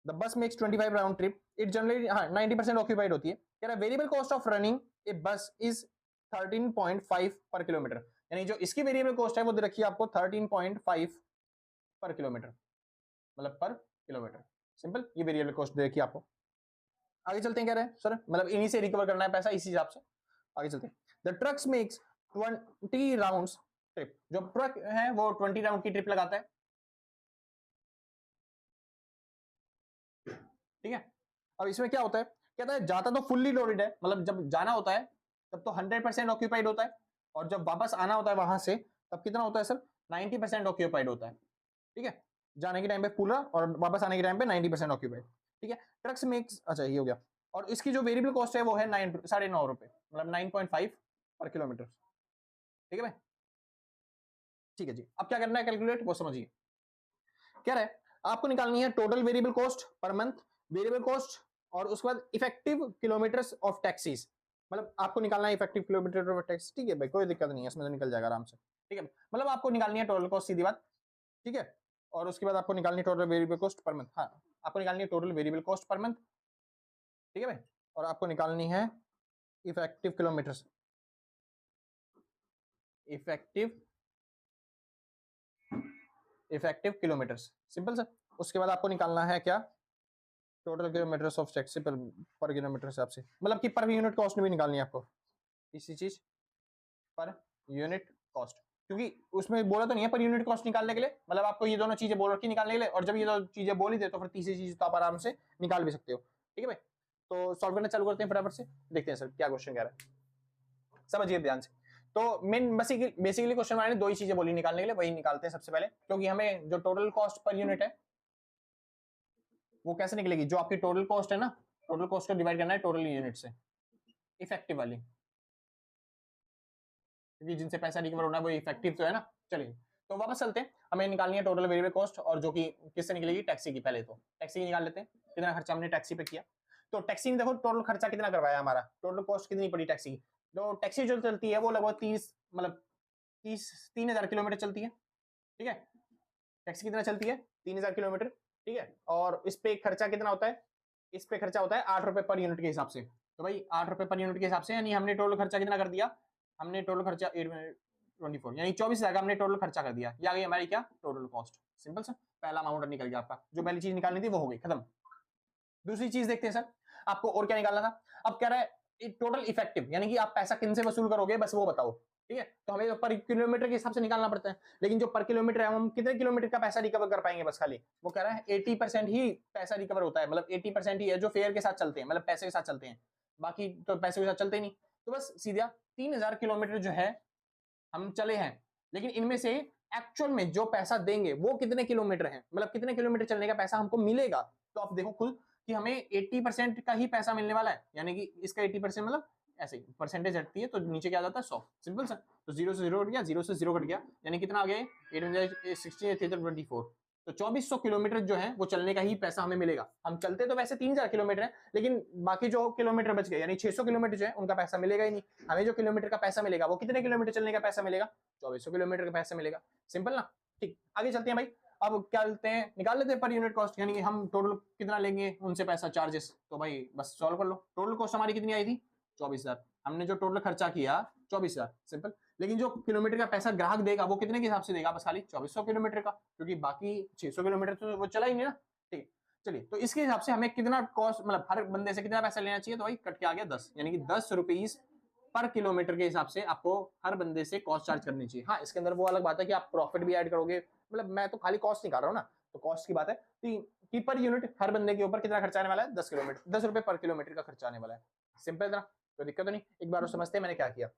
the bus makes 25 round trip, it generally, हाँ 90% ऑक्यूपाइड होती है। कह रहा है वेरिएबल कॉस्ट ऑफ रनिंग ए बस इज 13.5 पर किलोमीटर, यानी जो इसकी वेरिएबल कॉस्ट है वो दे रखी है आपको 13.5 पर किलोमीटर, मतलब पर किलोमीटर, सिंपल, ये वेरिएबल कॉस्ट दे रखी है आपको। आगे चलते हैं, कह रहे हैं सर मतलब इन्हीं से रिकवर करना है पैसा, इसी हिसाब से आगे चलते हैं। The trucks makes 20 rounds trip, जो ट्रक है वो 20 राउंड की ट्रिप लगाता है, ठीक है। अब इसमें क्या होता है, कहता है जाता तो फुल्ली लोडेड है, मतलब जब जाना होता है तब तो 100% ऑक्यूपाइड होता है, और जब वापस आना होता है वहां से तब कितना होता है सर, 90% ऑक्यूपाइड होता है, ठीक है। जाने के टाइम पे पूरा और वापस आने के टाइम पे 90% ऑक्यूपाइड, ठीक है। ट्रक्स मेक्स, अच्छा ये हो गया। और इसकी जो वेरिएबल कॉस्ट है वो है 9.5 मतलब 9.5 पर किलोमीटर, ठीक है भाई, ठीक है जी। अब क्या करना है कैलकुलेट, वो समझिए। क्या है, आपको निकालनी है total variable cost per month, variable cost, और उसके बाद इफेक्टिव किलोमीटर्स ऑफ टैक्सीज, मतलब आपको निकालना है इफेक्टिव किलोमीटर ऑफ टैक्सी, ठीक है भाई, कोई दिक्कत नहीं है इसमें, तो निकल जाएगा आराम से, ठीक है। मतलब आपको निकालनी है टोटल कॉस्ट, सीधी बात, ठीक है। और उसके बाद आपको निकालनी है total variable cost per month, हाँ आपको निकालनी है total variable cost per month, ठीक है भाई। और आपको निकालनी है effective kilometres, effective kilometres, simple sir. उसके बाद आपको निकालना है क्या, टोटल किलोमीटर्स ऑफ टैक्सी पर किलोमीटर हिसाब से, मतलब कि पर यूनिट कॉस्ट भी निकालनी है आपको, इसी चीज पर यूनिट कॉस्ट, क्योंकि उसमें बोला तो नहीं है पर यूनिट कॉस्ट निकालने के लिए, मतलब आपको ये दोनों चीजें बोल रखी निकालने के लिए, और जब ये दो चीजें बोली थे तो फिर तीसरी चीज तो आप आराम से निकाल भी सकते हो, ठीक है भाई। तो सॉल्व करना चालू करते हैं फटाफट से, देखते हैं सर क्या क्वेश्चन कह रहा है, समझिए ध्यान से। तो मेन बेसिकली क्वेश्चन वाले ने दो ही चीजें बोली निकालने के लिए, वही निकालते हैं सबसे पहले, क्योंकि हमें जो टोटल कॉस्ट पर यूनिट है वो कैसे निकलेगी, जो आपकी टोटल कॉस्ट है ना, टोटल कॉस्ट को डिवाइड करना है टोटल यूनिट से, इफेक्टिव वाली, क्योंकि जिनसे पैसा रिकवर होना है वो इफेक्टिव तो है ना। चलिए तो वापस चलते हैं, हमें निकालनी है टोटल वेरिएबल कॉस्ट, और जो कि किससे निकलेगी, टैक्सी की। पहले तो टैक्सी की निकाल लेते हैं, कितना खर्चा हमने टैक्सी पे किया। तो टैक्सी में देखो टोटल खर्चा कितना करवाया हमारा, टोटल कॉस्ट कितनी पड़ी टैक्सी की। जो टैक्सी जो चलती है वो लगभग 30 मतलब 3,000 किलोमीटर चलती है, ठीक है। टैक्सी कितना चलती है, 3,000 किलोमीटर, ठीक है। और इस पे खर्चा कितना होता है, इस पे खर्चा होता है 8 रुपए पर यूनिट के हिसाब से। तो भाई 8 रुपए पर यूनिट के हिसाब से, यानी हमने टोटल खर्चा कितना कर दिया, हमने टोटल खर्चा 824 यानी 24,000 का हमने टोटल खर्चा कर दिया, ये आ गई हमारी क्या, टोटल कॉस्ट। सिंपल सा पहला अमाउंट निकल गया आपका, जो पहली चीज निकालनी थी वो हो गई खत्म। दूसरी चीज देखते हैं सर, आपको और क्या निकालना था। अब कह रहा है टोटल इफेक्टिव, यानी कि आप पैसा किन से वसूल करोगे बस वो बताओ, ठीक है। तो हमें पर किलोमीटर के हिसाब से निकालना पड़ता है, लेकिन जो पर किलोमीटर है हम कितने किलोमीटर का पैसा रिकवर कर पाएंगे, बस खाली वो कह रहा है 80% ही पैसा रिकवर होता है, मतलब 80% ही है जो फेयर के साथ चलते हैं, मतलब पैसे के साथ चलते हैं, बाकी तो पैसे के साथ चलते ही नहीं। तो बस सीधा 3,000 किलोमीटर जो है हम चले हैं, लेकिन इनमें से एक्चुअल में जो पैसा देंगे वो कितने किलोमीटर है, मतलब कितने किलोमीटर चलने का पैसा हमको मिलेगा। तो आप देखो खुद कि हमें 80% का ही पैसा मिलने वाला है, यानी कि इसका 80% मतलब ऐसे ही परसेंटेज हटती है तो नीचे क्या आ जाता है 100, सिंपल सा। तो 0 से 0 कट गया, 0 से 0 कट गया, यानी कितना आ गया 8 तो 2400 किलोमीटर जो है वो चलने का ही पैसा हमें मिलेगा। हम चलते तो वैसे 3,000 किलोमीटर है, लेकिन बाकी जो किलोमीटर बच गए यानी 600 किलोमीटर जो है उनका पैसा मिलेगा ही नहीं। हमें जो किलोमीटर का पैसा मिलेगा वो कितने किलोमीटर चलने का पैसा मिलेगा, 2400 किलोमीटर का पैसा मिलेगा, सिंपल ना। ठीक, आगे चलते हैं भाई। अब क्या लेते हैं, निकाल लेते हैं पर यूनिट कॉस्ट, यानी कि हम टोटल कितना लेंगे उनसे पैसा, चार्जेस। तो भाई बस सॉल्व कर लो, टोटल कॉस्ट हमारी कितनी आई थी 24,000, हमने जो टोटल खर्चा किया 24,000, सिंपल। लेकिन जो किलोमीटर का पैसा ग्राहक देगा वो कितने के हिसाब से देगा, बस खाली 2400 किलोमीटर का, क्योंकि बाकी 600 किलोमीटर तो वो चला ही नहीं ना। ठीक, चलिए तो इसके हिसाब से हमें कितना कॉस्ट, मतलब हर बंदे से कितना पैसा लेना चाहिए, तो भाई कट के आ गया 10, यानी कि 10 रुपीज पर किलोमीटर के हिसाब से आपको हर बंदे से कॉस्ट चार्ज करनी चाहिए। हाँ इसके अंदर वो अलग बात है कि आप प्रॉफिट भी ऐड करोगे, मतलब मैं तो खाली कॉस्ट निकाल रहा हूँ ना, तो कॉस्ट की बात है कि पर यूनिट हर बंदे के ऊपर कितना खर्चा आने वाला है, 10 किलोमीटर, 10 रुपए पर किलोमीटर का खर्चा आने वाला है, सिंपल इतना, कोई दिक्कत तो नहीं। एक बार समझते हैं मैंने क्या किया,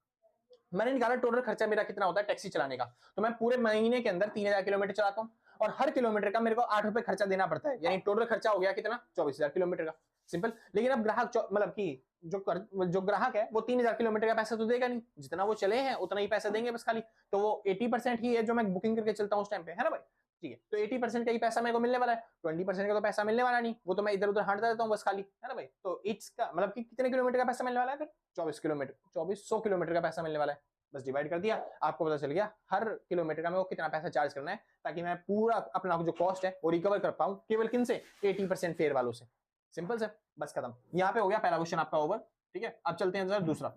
मैंने निकाला टोटल खर्चा मेरा कितना होता है टैक्सी चलाने का। तो मैं पूरे महीने के अंदर 3,000 किलोमीटर चलाता हूँ, और हर किलोमीटर का मेरे को 8 रुपए खर्चा देना पड़ता है, यानी टोटल खर्चा हो गया कितना 24,000 किलोमीटर का, सिंपल। लेकिन अब ग्राहक मतलब कि जो ग्राहक है वो 3,000 किलोमीटर का पैसा तो देगा नहीं, जितना वो चले हैं उतना ही पैसा देंगे बस खाली। तो वो 80% ही है जो मैं बुकिंग करके चलता हूँ उस टाइम पे, है ना भाई। ठीक है, तो 80% का ही पैसा मेरे को मिलने वाला है, 20% का तो पैसा मिलने वाला नहीं, वो तो मैं इधर उधर हटता रहता हूँ बस खाली, है ना भाई। तो इसका मतलब कि कितने किलोमीटर का पैसा मिलने वाला है, फिर 24 किलोमीटर, 2400 किलोमीटर का पैसा मिलने वाला है। बस डिवाइड कर दिया, आपको पता चल गया हर किलोमीटर का मेरे को कितना पैसा चार्ज करना है, ताकि मैं पूरा अपना जो कॉस्ट है वो रिकवर कर पाऊं, केवल किन से, 80% फेयर वालों से, सिंपल से, बस खत्म। यहाँ पे हो गया पहला क्वेश्चन आपका ओवर। ठीक है, अब चलते हैं दूसरा,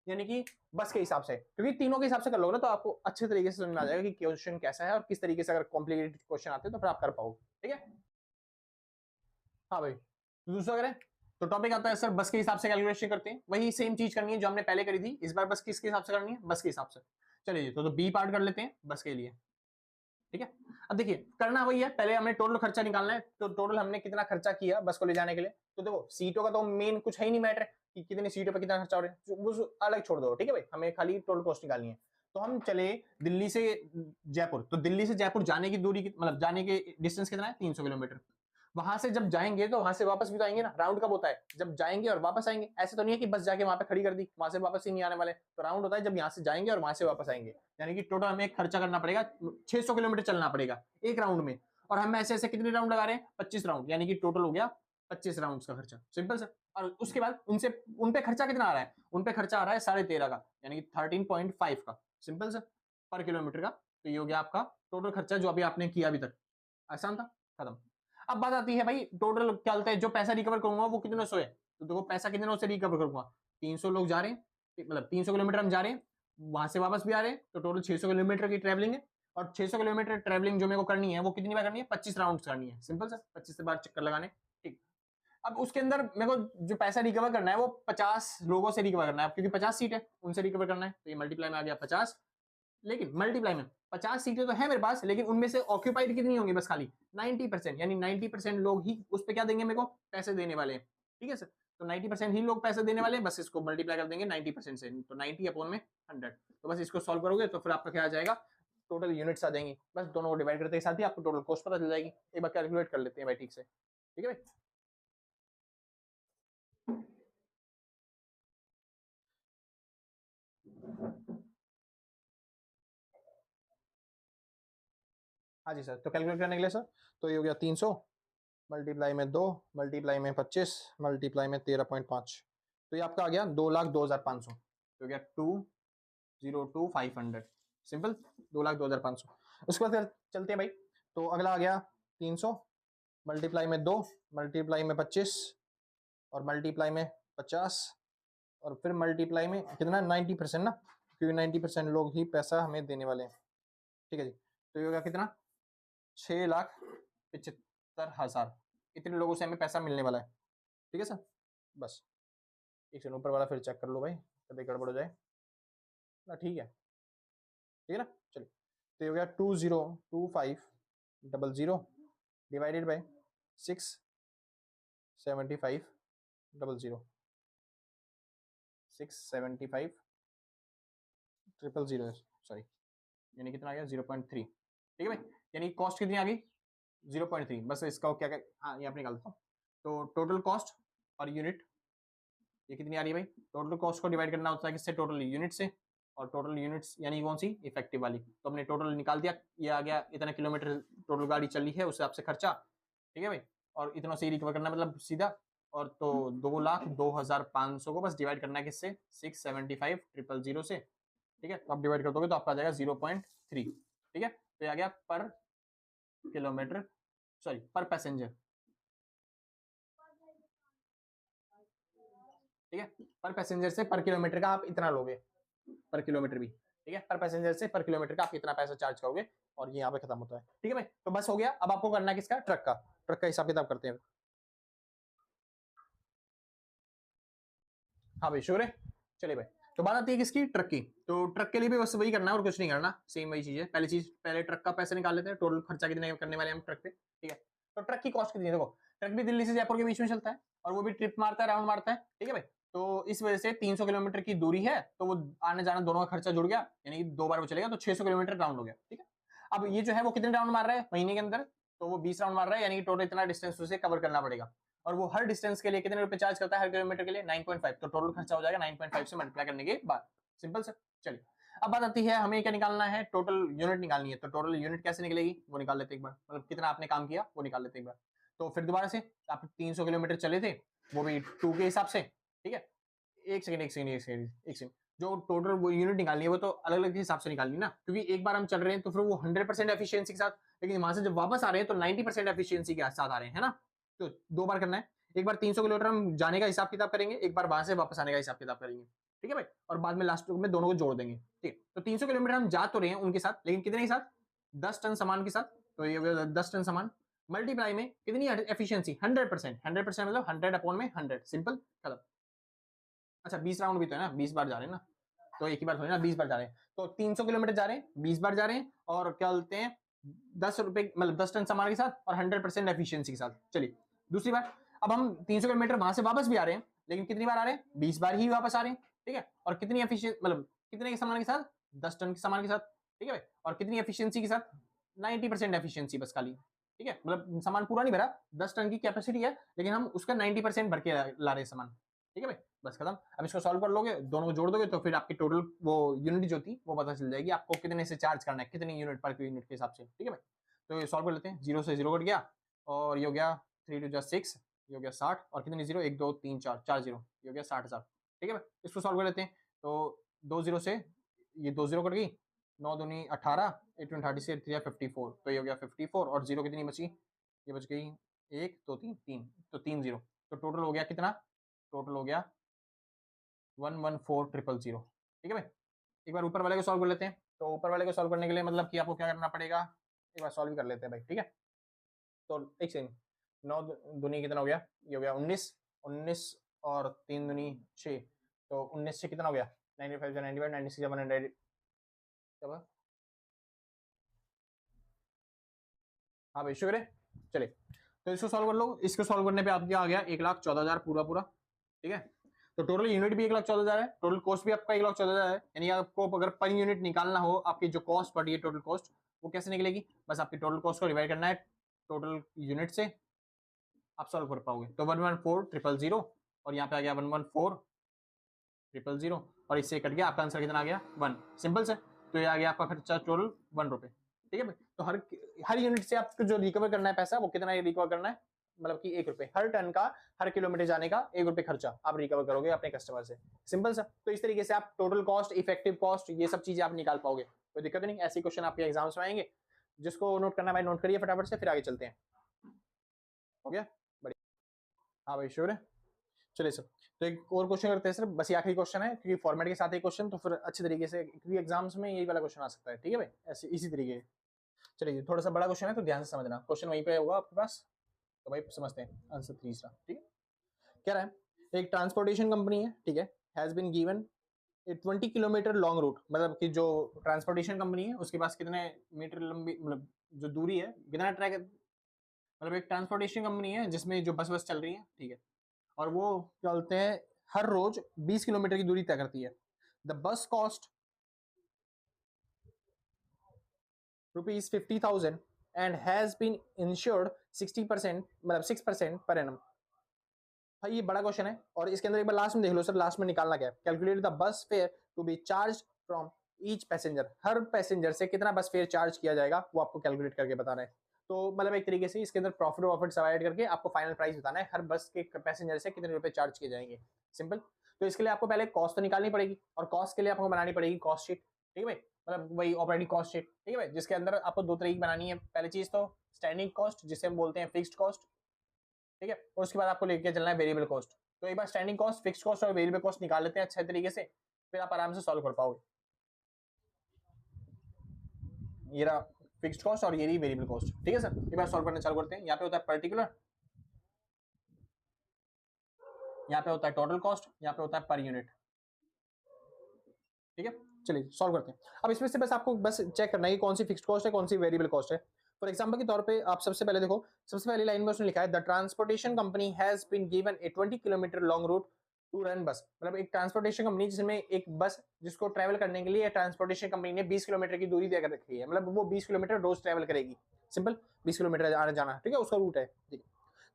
यानी कि बस के हिसाब से, क्योंकि तीनों के हिसाब से कर लोगे ना तो आपको अच्छे तरीके से समझ में आ जाएगा कि क्वेश्चन कैसा है और किस तरीके से अगर कॉम्प्लिकेटेड क्वेश्चन आते हैं तो फिर आप कर पाओगे। ठीक है, हाँ भाई, तो दूसरा करें, तो टॉपिक आता है सर बस के हिसाब से कैलकुलेशन करते हैं, वही सेम चीज करनी है जो हमने पहले करी थी, इस बार बस किसके हिसाब से करनी है, बस के हिसाब से। चलिए तो बी पार्ट कर लेते हैं बस के लिए, ठीक है। अब देखिए करना वही है, पहले हमें टोटल खर्चा निकालना है, तो टोटल हमने कितना खर्चा किया बस को ले जाने के लिए। तो देखो सीटों का तो मेन कुछ है ही नहीं मैटर कि कितनी सीटों पर कितना खर्चा हो रहा है, वो अलग छोड़ दो, ठीक है भाई, हमें खाली टोटल कॉस्ट निकालनी है। तो हम चले दिल्ली से जयपुर, तो दिल्ली से जयपुर जाने की दूरी मतलब जाने के डिस्टेंस कितना है, 300 किलोमीटर। वहां से जब जाएंगे तो वहां से वापस भी तो आएंगे ना, राउंड कब होता है, जब जाएंगे और वापस आएंगे। ऐसे तो नहीं है कि बस जाके वहां पे खड़ी कर दी, वहां से वापस ही नहीं आने वाले, तो राउंड होता है जब यहाँ से जाएंगे और वहां से वापस आएंगे। यानी कि टोटल हमें खर्चा करना पड़ेगा 600 किलोमीटर चलना पड़ेगा एक राउंड में, और हम ऐसे ऐसे कितने राउंड लगा रहे हैं, 25 राउंड, यानी कि टोटल हो गया 25 राउंड का खर्चा, सिंपल सर। और उसके बाद उनसे उन पे खर्चा कितना आ रहा है, उन पे खर्चा आ रहा है 13.5 का, यानी कि 13.5 का, सिंपल सर, पर किलोमीटर का। तो ये हो गया आपका टोटल खर्चा जो अभी आपने किया अभी तक, आसान था, खत्म। अब बात आती है भाई टोटल क्या बोलते हैं, जो पैसा रिकवर करूंगा वो कितने सौ है, तो देखो पैसा कितने से रिकवर करूंगा, 300 लोग जा रहे हैं, मतलब 300 किलोमीटर हम जा रहे हैं, वहां से वापस भी आ रहे हैं, तो टोटल 600 किलोमीटर की ट्रेवलिंग है। और 600 किलोमीटर ट्रेवलिंग जो मेरे को करनी है वो कितनी बार करनी है, 25 राउंड करनी है, सिंपल सर, 25 बार चक्कर लगाने, ठीक। अब उसके अंदर मेरे को जो पैसा रिकवर करना है वो 50 लोगों से रिकवर करना है, क्योंकि 50 सीट है उनसे रिकवर करना है, तो ये मल्टीप्लाई में आ गया 50, लेकिन मल्टीप्लाई में 50 सीटें तो है मेरे पास, लेकिन उनमें से ऑक्यूपाइड कितनी होंगी, बस खाली 90%, यानी 90% लोग ही उस पर क्या देंगे, मेरे को पैसे देने वाले हैं, ठीक है सर। तो 90% ही लोग पैसे देने वाले हैं, बस इसको मल्टीप्लाई कर देंगे 90% से, तो 90 अपॉन में 100, तो बस इसको सॉल्व करोगे तो फिर आपका क्या आ जाएगा, टोटल यूनिट्स आ जाएंगी, बस दोनों को डिवाइड करते के साथ ही आपको टोटल कॉस्ट पता चल जाएगी। एक बार कैलकुलेट कर लेते हैं भाई ठीक से, ठीक है भाई। हाँ जी सर, तो कैलकुलेट करने के लिए सर, तो ये हो गया 300 मल्टीप्लाई में 2 मल्टीप्लाई में 25 मल्टीप्लाई में 13.5, तो ये आपका आ गया 2,02,500, तो गया 2,02,500, सिंपल 2,02,500। उसके बाद चलते हैं भाई, तो अगला आ गया 300 मल्टीप्लाई में 2 मल्टीप्लाई में 25 और मल्टीप्लाई में 50 और फिर मल्टीप्लाई में कितना 90% ना, क्योंकि 90% लोग ही पैसा हमें देने वाले हैं, ठीक है जी। तो ये होगा कितना 6,75,000, इतने लोगों से हमें पैसा मिलने वाला है, ठीक है सर। बस एक सेकंड ऊपर वाला फिर चेक कर लो भाई, कभी गड़बड़ हो जाए ना, ठीक है, ठीक है ना। चलिए तो ये हो गया 2,025,000 डिवाइडेड बाय 675,000 675,000 सॉरी, यानी कितना आ गया 0.3, ठीक है भाई, यानी कॉस्ट कितनी आ गई 0.3, बस इसका क्या क्या, हाँ ये आपने निकाल दो। तो टोटल कॉस्ट पर यूनिट ये कितनी आ रही है भाई, टोटल कॉस्ट को डिवाइड करना होता है किससे, टोटल यूनिट से, और टोटल यूनिट्स यानी कौन सी, इफेक्टिव वाली, तो हमने टोटल निकाल दिया, ये आ गया इतना किलोमीटर टोटल गाड़ी चली है उस हिसाब से खर्चा, ठीक है भाई, और इतना से रिकवर करना मतलब सीधा, और तो 2,02,500 को बस डिवाइड करना है किससे, 675,000 से, ठीक है, तो आप डिवाइड कर दोगे तो आपका आ जाएगा 0.3, ठीक है, तो ये आ गया पर किलोमीटर, सॉरी पर पैसेंजर, ठीक है, पर पैसेंजर से पर किलोमीटर का आप इतना लोगे, पर किलोमीटर भी, ठीक है, पर पैसेंजर से पर किलोमीटर का आप कितना पैसा चार्ज करोगे, और ये यहाँ पे खत्म होता है, ठीक है भाई। तो बस हो गया, अब आपको करना है किसका, ट्रक का, ट्रक का हिसाब किताब करते हैं। हाँ भाई श्योर है, चलिए भाई, तो बात आती है किसकी, ट्रक की। तो ट्रक के लिए भी बस वही करना है और कुछ नहीं करना, सेम वही चीज है, पहली चीज पहले ट्रक का पैसे निकाल लेते हैं, टोटल खर्चा कितने करने वाले हम ट्रक पे, ठीक है। तो ट्रक की कॉस्ट कितनी है, देखो ट्रक भी दिल्ली से जयपुर के बीच में चलता है, और वो भी ट्रिप मारता है, राउंड मारता है, ठीक है भाई। तो इस वजह से 300 किलोमीटर की दूरी है, तो वो आने जाना दोनों का खर्चा जुड़ गया, यानी कि 2 बार वो चलेगा, तो 600 किलोमीटर राउंड हो गया, ठीक है। अब ये जो है वो कितने राउंड मार रहा है महीने के अंदर, तो वो 20 राउंड मार रहा है, यानी कि टोटल इतना डिस्टेंस उसे कवर करना पड़ेगा, और वो हर डिस्टेंस के लिए कितने रुपए चार्ज करता है, हर किलोमीटर के लिए 9.5, तो टोटल खर्चा हो जाएगा 9.5 से मल्टीप्लाई करने के बाद, सिंपल सर। चलिए अब बात आती है हमें क्या निकालना है, टोटल यूनिट निकालनी है, तो टोटल यूनिट कैसे निकलेगी वो निकाल लेते एक बार, मतलब कितना आपने काम किया वो निकाल लेते एक बार। तो फिर दोबारा से आप 300 किलोमीटर चले थे, वो भी 2 के हिसाब से, ठीक है। एक सेकंड एक सेकंड एक सेकंड एक सेकंड, जो टोटल वो यूनिट निकालनी है वो तो अलग अलग हिसाब से निकालनी ना, क्योंकि एक बार हम चल रहे हैं तो फिर वो 100% एफिशिएंसी के साथ, लेकिन वहां से जब वापस आ रहे हैं तो 90% एफिशिएंसी के साथ आ रहे हैं, है ना। तो 2 बार करना है, एक बार 300 किलोमीटर हम जाने का हिसाब किताब करेंगे, एक बार वहां से वापस आने का हिसाब किताब करेंगे, ठीक है भाई, और बाद में लास्ट में दोनों को जोड़ देंगे, ठीक है। तो 300 किलोमीटर हम जा तो रहे हैं उनके साथ, लेकिन कितने के साथ, 10 टन सामान के साथ, तो ये 10 टन सामान, मल्टीप्लाई में कितनी एफिशिएंसी 100%, 100% मतलब 100 अपॉन में 100, सिंपल खत्म। अच्छा 20 राउंड भी तो है ना, 20 बार जा रहे हैं ना, तो एक ही बार थोड़ी ना 20 बार जा रहे हैं, तो 300 किलोमीटर जा रहे हैं, 20 बार जा रहे हैं, और क्या बोलते हैं 10 रुपए मतलब 10 टन सामान के साथ और 100% एफिशिएंसी के साथ। चलिए दूसरी बार, अब हम 300 किलोमीटर वहां से वापस भी आ रहे हैं, लेकिन कितनी बार आ रहे हैं, 20 बार ही वापस आ रहे हैं, ठीक है, और कितनी एफिशिएंट मतलब कितने के सामान के साथ, 10 टन के सामान के साथ, ठीक है भाई, और कितनी एफिशिएंसी के साथ, 90% एफिशिएंसी बस खाली, ठीक है, मतलब सामान पूरा नहीं भरा, 10 टन की कैपेसिटी है, लेकिन हम उसका 90% भर के ला रहे हैं सामान, ठीक है भाई, बस खत्म। अब इसको सॉल्व कर लोगे, दोनों को जोड़ दोगे, तो फिर आपकी टोटल वो यूनिट जो थी वो पता चल जाएगी आपको, कितने से चार्ज करना है, कितनी यूनिट पर यूनिट के हिसाब से, ठीक है भाई। तो ये सॉल्व कर लेते हैं, 0 से 0 कट गया, और ये हो गया 3 2 6, ये हो गया 60, और कितनी 0, 1 2 3 4 4 0, ये हो गया 60,000, ठीक है भाई। इसको सॉल्व कर लेते हैं, तो 2 0 से ये 2 0 कट गई, 9 दूनी 18, 8 36 3 54, तो ये हो गया 54, और 0 कितनी बची, ये बच गई 1 2 3 3, तो 3 0, तो टोटल हो गया कितना, टोटल हो गया 114,000, ठीक है भाई। एक बार ऊपर वाले को सॉल्व कर लेते हैं, तो ऊपर वाले को सॉल्व करने के लिए मतलब कि आपको क्या करना पड़ेगा, एक बार सॉल्व कर लेते हैं भाई, ठीक है। तो एक सेकंड, 9 दूनी कितना हो गया, ये हो गया 19, 19 और 3 दूनी 6, तो 19 से कितना हो गया, 95 से 95, 96 से 100, हाँ भाई शुक्र है। चलिए तो इसको सॉल्व कर लो, इसको सॉल्व करने पे आपके आ गया 1,14,000 पूरा पूरा, ठीक है। तो टोटल यूनिट भी 1,14,000 है, टोटल कॉस्ट भी आपका 1,14,000 है, यानी आपको अगर पर यूनिट निकालना हो, आपकी जो कॉस्ट पड़ी है टोटल कॉस्ट, वो कैसे निकलेगी, बस आपकी टोटल कॉस्ट को डिवाइड करना है टोटल यूनिट से, आप सॉल्व कर पाओगे। तो 114,000, और यहाँ पे आ गया 114,000, और इससे कट गया आपका आंसर कितना आ गया 1, सिंपल से। तो ये आ गया आपका खर्चा टोटल 1 रुपए, ठीक है भाई। तो हर यूनिट से आपको जो रिकवर करना है पैसा, वो कितना रिकवर करना है, मतलब कि 1 रुपए हर टन का, हर किलोमीटर जाने का 1 रुपए खर्चा आप रिकवर करोगे अपने कस्टमर से, सिंपल सा। तो इस तरीके से आप टोटल कॉस्ट, इफेक्टिव कॉस्ट, ये सब चीजें आप निकाल पाओगे, कोई दिक्कत नहीं। ऐसे क्वेश्चन आपके एग्जाम्स में आएंगे, जिसको नोट करना भाई नोट करिए फटाफट से, फिर आगे चलते हैं। हो गया बढ़िया, हाँ भाई श्योर है। चलिए सर, तो एक और क्वेश्चन करते हैं सर, बस ये आखिरी क्वेश्चन है, क्योंकि फॉर्मेट के साथ एक क्वेश्चन, तो फिर अच्छी तरीके से, क्योंकि एग्जाम्स में यही वाला क्वेश्चन आ सकता है, ठीक है भाई, ऐसे इसी तरीके। चलिए थोड़ा सा बड़ा क्वेश्चन है, तो ध्यान से समझना, क्वेश्चन वहीं पे होगा आपके पास, तो भाई समझते हैं आंसर तीसरा, ठीक है। क्या रहा है, एक ट्रांसपोर्टेशन कंपनी है, ठीक है, has been given a 20 kilometre long route, मतलब कि जो ट्रांसपोर्टेशन कंपनी है उसके पास कितने मीटर लंबी, मतलब जो दूरी है कितना ट्रैक, मतलब एक ट्रांसपोर्टेशन कंपनी है जिसमें जो बस चल रही है, ठीक है, और वो क्या बोलते हैं हर रोज 20 किलोमीटर की दूरी तय करती है। The bus cost ₹50,000 and has been insured 60%, मतलब 6% पर एनम। भाई ये बड़ा क्वेश्चन है, और इसके अंदर एक बार लास्ट में देख लो सर, लास्ट में निकालना क्या है, calculate the bus fare to be charged from each passenger, हर पैसेंजर से कितना बस फेयर चार्ज किया जाएगा वो आपको कैलकुलेट करके बताना है। तो मतलब एक तरीके से इसके अंदर प्रॉफिट वॉफिट डिवाइड करके आपको फाइनल प्राइस बताना है, हर बस के पैसेंजर से कितने रुपए चार्ज किए जाएंगे, सिंपल। तो इसके लिए आपको पहले कॉस्ट तो निकालनी पड़ेगी, और कॉस्ट के लिए आपको बनानी पड़ेगी कॉस्ट शीट, ठीक है भाई, मतलब वही ऑपरेटिंग कॉस्ट शीट, ठीक है भाई, जिसके अंदर आपको दो तरीके की बनानी है। पहली चीज तो स्टैंडिंग कॉस्ट, जिसे हम बोलते हैं फिक्स्ड कॉस्ट, ठीक है, और उसके बाद आपको लेके चलना है वेरिएबल कॉस्ट। तो एक बार स्टैंडिंग कॉस्ट, फिक्स्ड कॉस्ट और वेरिएबल कॉस्ट निकाल लेते हैं अच्छे तरीके से, फिर आप आराम से सॉल्व कर पाओगे। ये रहा फिक्स्ड कॉस्ट और ये रही वेरिएबल कॉस्ट, ठीक है सर। एक बार सॉल्व करना चालू करते हैं। यहाँ पे होता है पर्टिकुलर, यहाँ पे होता है टोटल कॉस्ट, यहाँ पे होता है पर यूनिट, ठीक है। चलिए सॉल्व करते हैं। अब इसमें से बस आपको बस चेक करना है कि कौन सी फिक्स्ड कॉस्ट है, कौन सी वेरिएबल कॉस्ट है। फॉर एग्जांपल के तौर पे आप सबसे पहले देखो, सबसे पहली लाइन में उसने लिखा है the transportation company has been given a 20 kilometre long route to run bus, मतलब एक ट्रांसपोर्टेशन कंपनी जिसमें एक बस जिसको ट्रैवल करने के लिए ट्रांसपोर्टेशन कंपनी ने 20 किलोमीटर की दूरी देकर रखी है, मतलब वो 20 किलोमीटर रोज ट्रैवल करेगी, सिंपल 20 किलोमीटर आना जाना, ठीक है, उसका रूट है, ठीक है।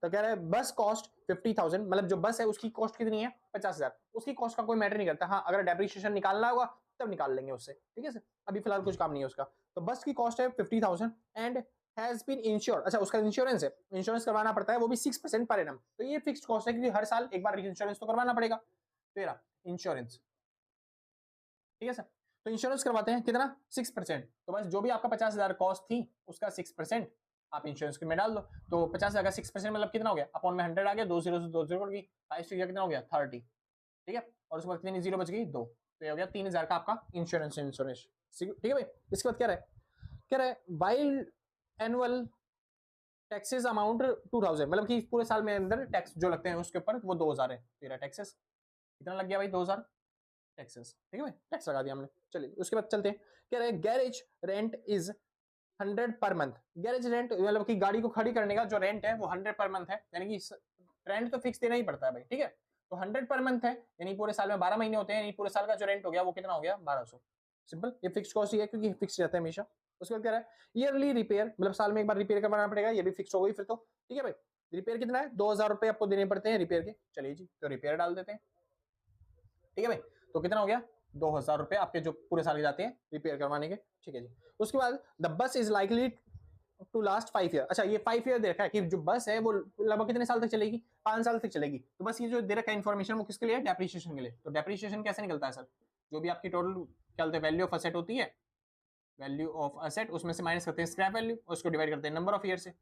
तो कह रहा है बस कॉस्ट 50,000, मतलब जो बस है उसकी कॉस्ट कितनी है 50,000, उसकी कॉस्ट का कोई मैटर नहीं करता, हाँ अगर डेप्रिसिएशन निकालना होगा तब निकाल लेंगे उससे, ठीक है सर, अभी फिलहाल कुछ काम नहीं है उसका। तो बस की कॉस्ट है 50,000 एंड हैज बीन इंश्योर्ड, अच्छा उसका इंश्योरेंस है, इंश्योरेंस करवाना पड़ता है, वो भी 6% पर एनम, तो ये फिक्स्ड कॉस्ट है क्योंकि हर साल एक बार इंश्योरेंस तो करवाना पड़ेगा, तेरा इंश्योरेंस, ठीक है सर। तो इंश्योरेंस करवाते हैं कितना 6%, तो बस जो भी आपका 50,000 कॉस्ट थी उसका 6% आप इंश्योरेंस में डाल दो, तो 50,000 का 6% मतलब कितना हो गया, अपॉन में 100 आ गया, 2 जीरो से 2 जीरो की 5 कितना हो गया 30, ठीक है, और उसके बाद कितनी जीरो बच गई 2, तो ये हो गया 3,000 का आपका इंश्योरेंस, ठीक है भाई। इसके बाद क्या रहा है, वाइल एनुअल टैक्सेस अमाउंट 2000, मतलब कि पूरे साल में अंदर टैक्स जो लगते हैं उसके ऊपर वो 2000 है। तेरा टैक्सेस कितना लग गया भाई, 2000 टैक्सेस, ठीक है भाई, टैक्स लगा दिया हमने। चलिए उसके बाद चलते हैं, कह रहे हैं garage rent is 100 per month. Garage rent मतलब कि गाड़ी को खड़ी करने का जो रेंट है वो 100 पर मंथ है, यानी कि रेंट तो फिक्स देना ही पड़ता है भाई, ठीक है। तो 100 पर मंथ है, यानी पूरे साल में 12 महीने होते हैं, यानी पूरे साल का जो रेंट हो गया वो कितना हो गया, 1200। सिंपल, ये फिक्स कॉस्ट ही है क्योंकि फिक्स रहता है हमेशा। उसके बाद कह रहा है ईयरली रिपेयर, मतलब साल में एक बार रिपेयर करवाना पड़ेगा, ये भी फिक्स हो गई फिर तो, ठीक है भाई। रिपेयर कितना है, 2000 रुपए आपको देने पड़ते हैं रिपेयर के। चलिए जी, तो रिपेयर डाल देते हैं, ठीक है भाई। तो कितना हो गया, 2000 रुपए आपके जो पूरे साल के जाते हैं रिपेयर करवाने के, ठीक है जी। उसके बाद the bus is likely to last 5 year. अच्छा, ये 5 ईयर दे रखा है कि जो बस है वो लगभग कितने साल तक चलेगी, 5 साल तक चलेगी। तो बस ये जो दे रखा है इन्फॉर्मेशन वो किसके लिए है, डेप्रिसिएशन के लिए। तो डेप्रिसिएशन कैसे निकलता है सर, जो भी आपकी टोटल क्या बोलते हैं वैल्यू ऑफ असेट होती है, वैल्यू ऑफ असेट, उसमें से माइनस करते हैं स्क्रैप वैल्यू, उसको डिवाइड करते हैं नंबर ऑफ ईयर से।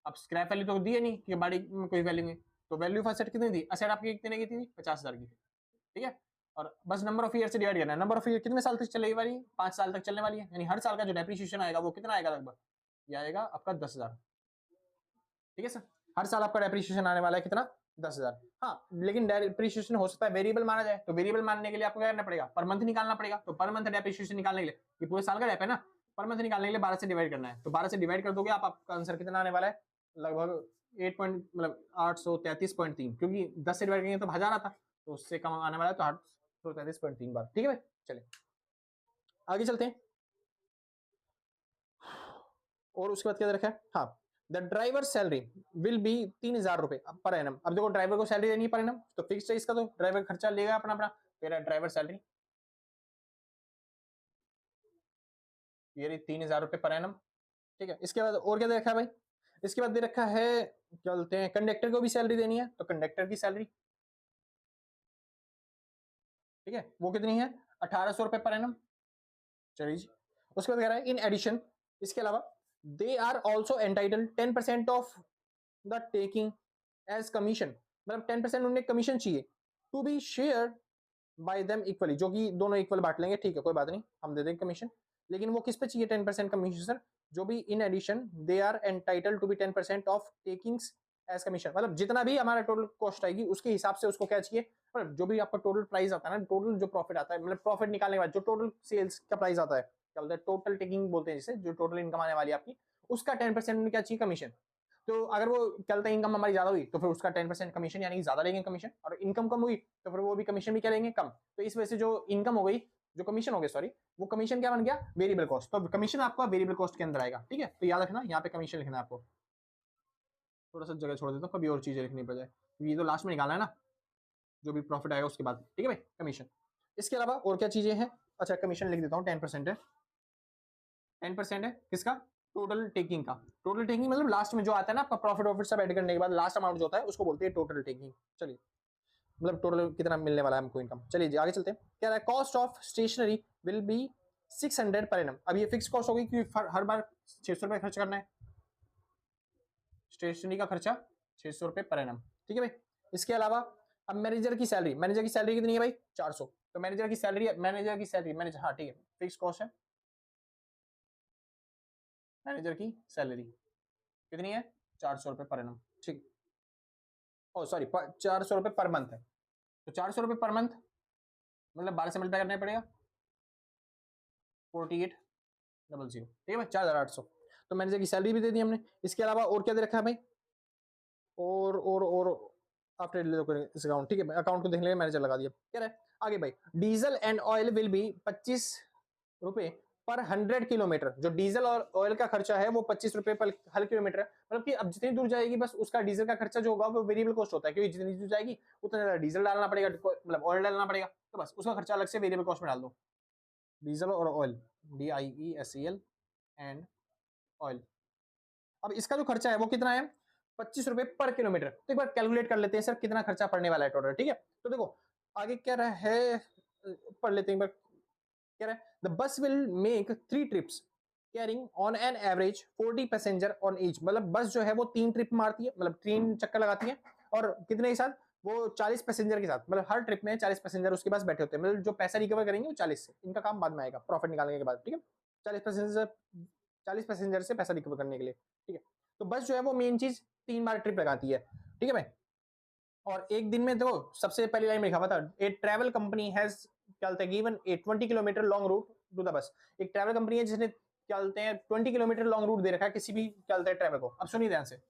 अब स्क्रैप वैल्यू तो दी है नहीं कि गाड़ी में कोई वैल्यू नहीं, तो वैल्यू ऑफ असेट कितनी थी, असेट आपकी कितने की थी, 50,000 की, ठीक है। और बस नंबर ऑफ ईयर से डिवाइड करना है। नंबर ऑफ ईयर कितने साल तक चलेगी वाली, 5 साल तक चलने वाली है, यानी हर साल का जो डेप्रिसिएशन आएगा वो कितना आएगा, लगभग ये आएगा आपका 10,000, ठीक है सर। हर साल आपका डेप्रिसिएशन आने वाला है कितना, 10,000। हाँ, लेकिन डेप्रिसिएशन हो सकता है वेरिएबल माना जाए, तो वेरिएबल मानने के लिए आपको क्या करना पड़ेगा, पर मंथ निकालना पड़ेगा। तो पर मंथ डेप्रिसिएशन निकालने के लिए, ये पूरे साल का डेप है ना, पर मंथ निकालने के लिए 12 से डिवाइड करना है। तो 12 से डिवाइड कर दोगे आप, आपका आंसर कितना आने वाला है, लगभग 8 पॉइंट मतलब 833.3, क्योंकि 10 से डिवाइड करेंगे तो 1000 आता, तो उससे कम आने वाला है, तो 833.3 बार, ठीक है भाई। चलिए आगे चलते हैं, और उसके बाद क्या रखा है, हाँ, the driver salary will be 3000 रुपए पर एनम। अब देखो ड्राइवर को सैलरी देनी है पर एनम, तो फिक्स है इसका, तो ड्राइवर खर्चा लेगा अपना अपना, तेरा ड्राइवर सैलरी ये रही 3000 रुपए पर एनम, ठीक है। इसके बाद और क्या दे रखा है भाई, इसके बाद दे रखा है क्या बोलते हैं, कंडक्टर को भी सैलरी देनी है, तो कंडक्टर की सैलरी, ठीक है, वो कितनी है, 1800 रुपए पर एनम। चलिए जी, उसके बाद कह रहा है इन एडिशन, इसके अलावा they are also entitle 10% of the taking as commission, मतलब 10% उन्हें कमीशन चाहिए, to be share by them equally, जो कि दोनों इक्वल बांट लेंगे, ठीक है कोई बात नहीं, हम दे देंगे कमीशन। लेकिन वो किस पे चाहिए 10% कमीशन सर, जो भी in addition they are entitle to be 10% of takings as commission, मतलब जितना भी हमारा टोटल कॉस्ट आएगी उसके हिसाब से उसको क्या चाहिए, मतलब जो भी आपका टोटल प्राइस आता है ना, टोटल जो प्रॉफिट आता है, मतलब प्रॉफिट निकालने के बाद जो टोटल सेल्स का प्राइस आता है, क्या बोलते हैं टोटल टेकिंग बोलते हैं जिसे, जो टोटल इनकम आने वाली है आपकी, उसका 10% क्या चाहिए कमीशन। तो अगर वो क्या बोलते हैं इनकम हमारी ज्यादा हुई तो फिर उसका 10% कमीशन, यानी कि ज्यादा लेंगे कमीशन, और इनकम कम हुई तो फिर वो भी कमीशन भी क्या लेंगे, कम। तो इस वजह से जो इनकम हो गई, जो कमीशन हो गया सॉरी, वो कमीशन क्या बन गया, वेरिएबल कॉस्ट। तो कमीशन आपका वेरिएबल कॉस्ट के अंदर आएगा, ठीक है। तो याद रखना यहाँ पे कमीशन लिखना है आपको, थोड़ा सा जगह छोड़ देता हूँ, कभी और चीजें लिखनी पड़ जाए, ये तो लास्ट में निकालना है ना, जो भी प्रॉफिट आएगा उसके बाद, ठीक है भाई, कमीशन। इसके अलावा और क्या चीजें हैं, अच्छा कमीशन लिख देता हूँ, 10% है, 10% है किसका, टोटल टेकिंग का। टोटल टेकिंग मतलब लास्ट में जो आता है ना आपका प्रॉफिट वॉफिट सब ऐड करने के बाद लास्ट अमाउंट जो होता है उसको बोलते हैं टोटल टेकिंग। चलिए, मतलब टोटल कितना मिलने वाला है हमको इनकम। चलिए जी आगे चलते हैं, क्या है, cost of stationery will be 600 per annum. अब ये फिक्स कॉस्ट होगी क्योंकि हर बार 600 रुपए खर्च करना है, स्टेशनरी का खर्चा 600 रुपए पर एनम, ठीक है भाई। इसके अलावा अब मैनेजर की सैलरी, मैनेजर की सैलरी कितनी है भाई, 400। तो मैनेजर की सैलरी, मैनेजर, हाँ ठीक है, फिक्स कॉस्ट है, मैनेजर की सैलरी कितनी है, 400 रुपए पर एनम, ठीक। ओ सॉरी, 400 रुपए पर मंथ है, तो 400 रुपए पर मंथ मतलब 12 से मल्टीप्लाई करना पड़ेगा, 4800, ठीक है भाई, 4800। तो मैनेजर की सैलरी भी दे दी हमने। इसके अलावा और क्या दे रखा है भाई, और आफ्टर इस अकाउंट, ठीक है, अकाउंट को देखने के मैनेजर लगा दिया। कह रहा है आगे भाई, diesel and oil will be 25 रुपए पर 100 किलोमीटर। जो डीजल और ऑयल का खर्चा है वो 25 रुपए पर हर किलोमीटर है, मतलब कि अब जितनी दूर जाएगी बस उसका डीजल का खर्चा जो होगा वो वेरिएबल कॉस्ट होता है, क्योंकि जितनी दूर जाएगी उतना ज्यादा डीजल डालना पड़ेगा, मतलब ऑयल डालना पड़ेगा, तो बस उसका खर्चा अलग से वेरिएबल कॉस्ट में डाल दो। डीजल और ऑयल, DIESEL एंड ऑयल। अब इसका जो खर्चा है वो कितना है, 25 रुपए पर किलोमीटर। तो एक बार कैलकुलेट कर लेते हैं सर कितना खर्चा पड़ने वाला है टोटल, ठीक है। तो देखो आगे क्या रहा है, पढ़ लेते हैं एक बार। कह रहा है the bus will make 3 trips carrying on an average 40 passenger on each. मतलब बस जो है वो 3 ट्रिप मारती है, मतलब 3 चक्कर लगाती है, और कितने के साथ, वो 40 पैसेंजर के साथ, मतलब हर ट्रिप में 40 पैसेंजर उसके पास बैठे होते हैं, मतलब जो पैसा रिकवर करेंगे वो 40 से, इनका काम बाद में आएगा प्रॉफिट निकालने के बाद, ठीक है। 40 पैसेंजर से पैसा रिकवर करने के लिए, ठीक है। तो बस जो है वो मेन चीज 3 बार ट्रिप लगाती है, ठीक है भाई। और एक दिन में देखो सबसे पहली लाइन में लिखा हुआ था, ए ट्रैवल कंपनी हैज क्या बोलते हैं given a 20 kilometre long route to the bus. एक ट्रैवल कंपनी है जिसने क्या बोलते हैं 20 किलोमीटर लॉन्ग रूट दे रखा है किसी भी क्या बोलते हैं ट्रैवल को। अब सुनिए ध्यान से,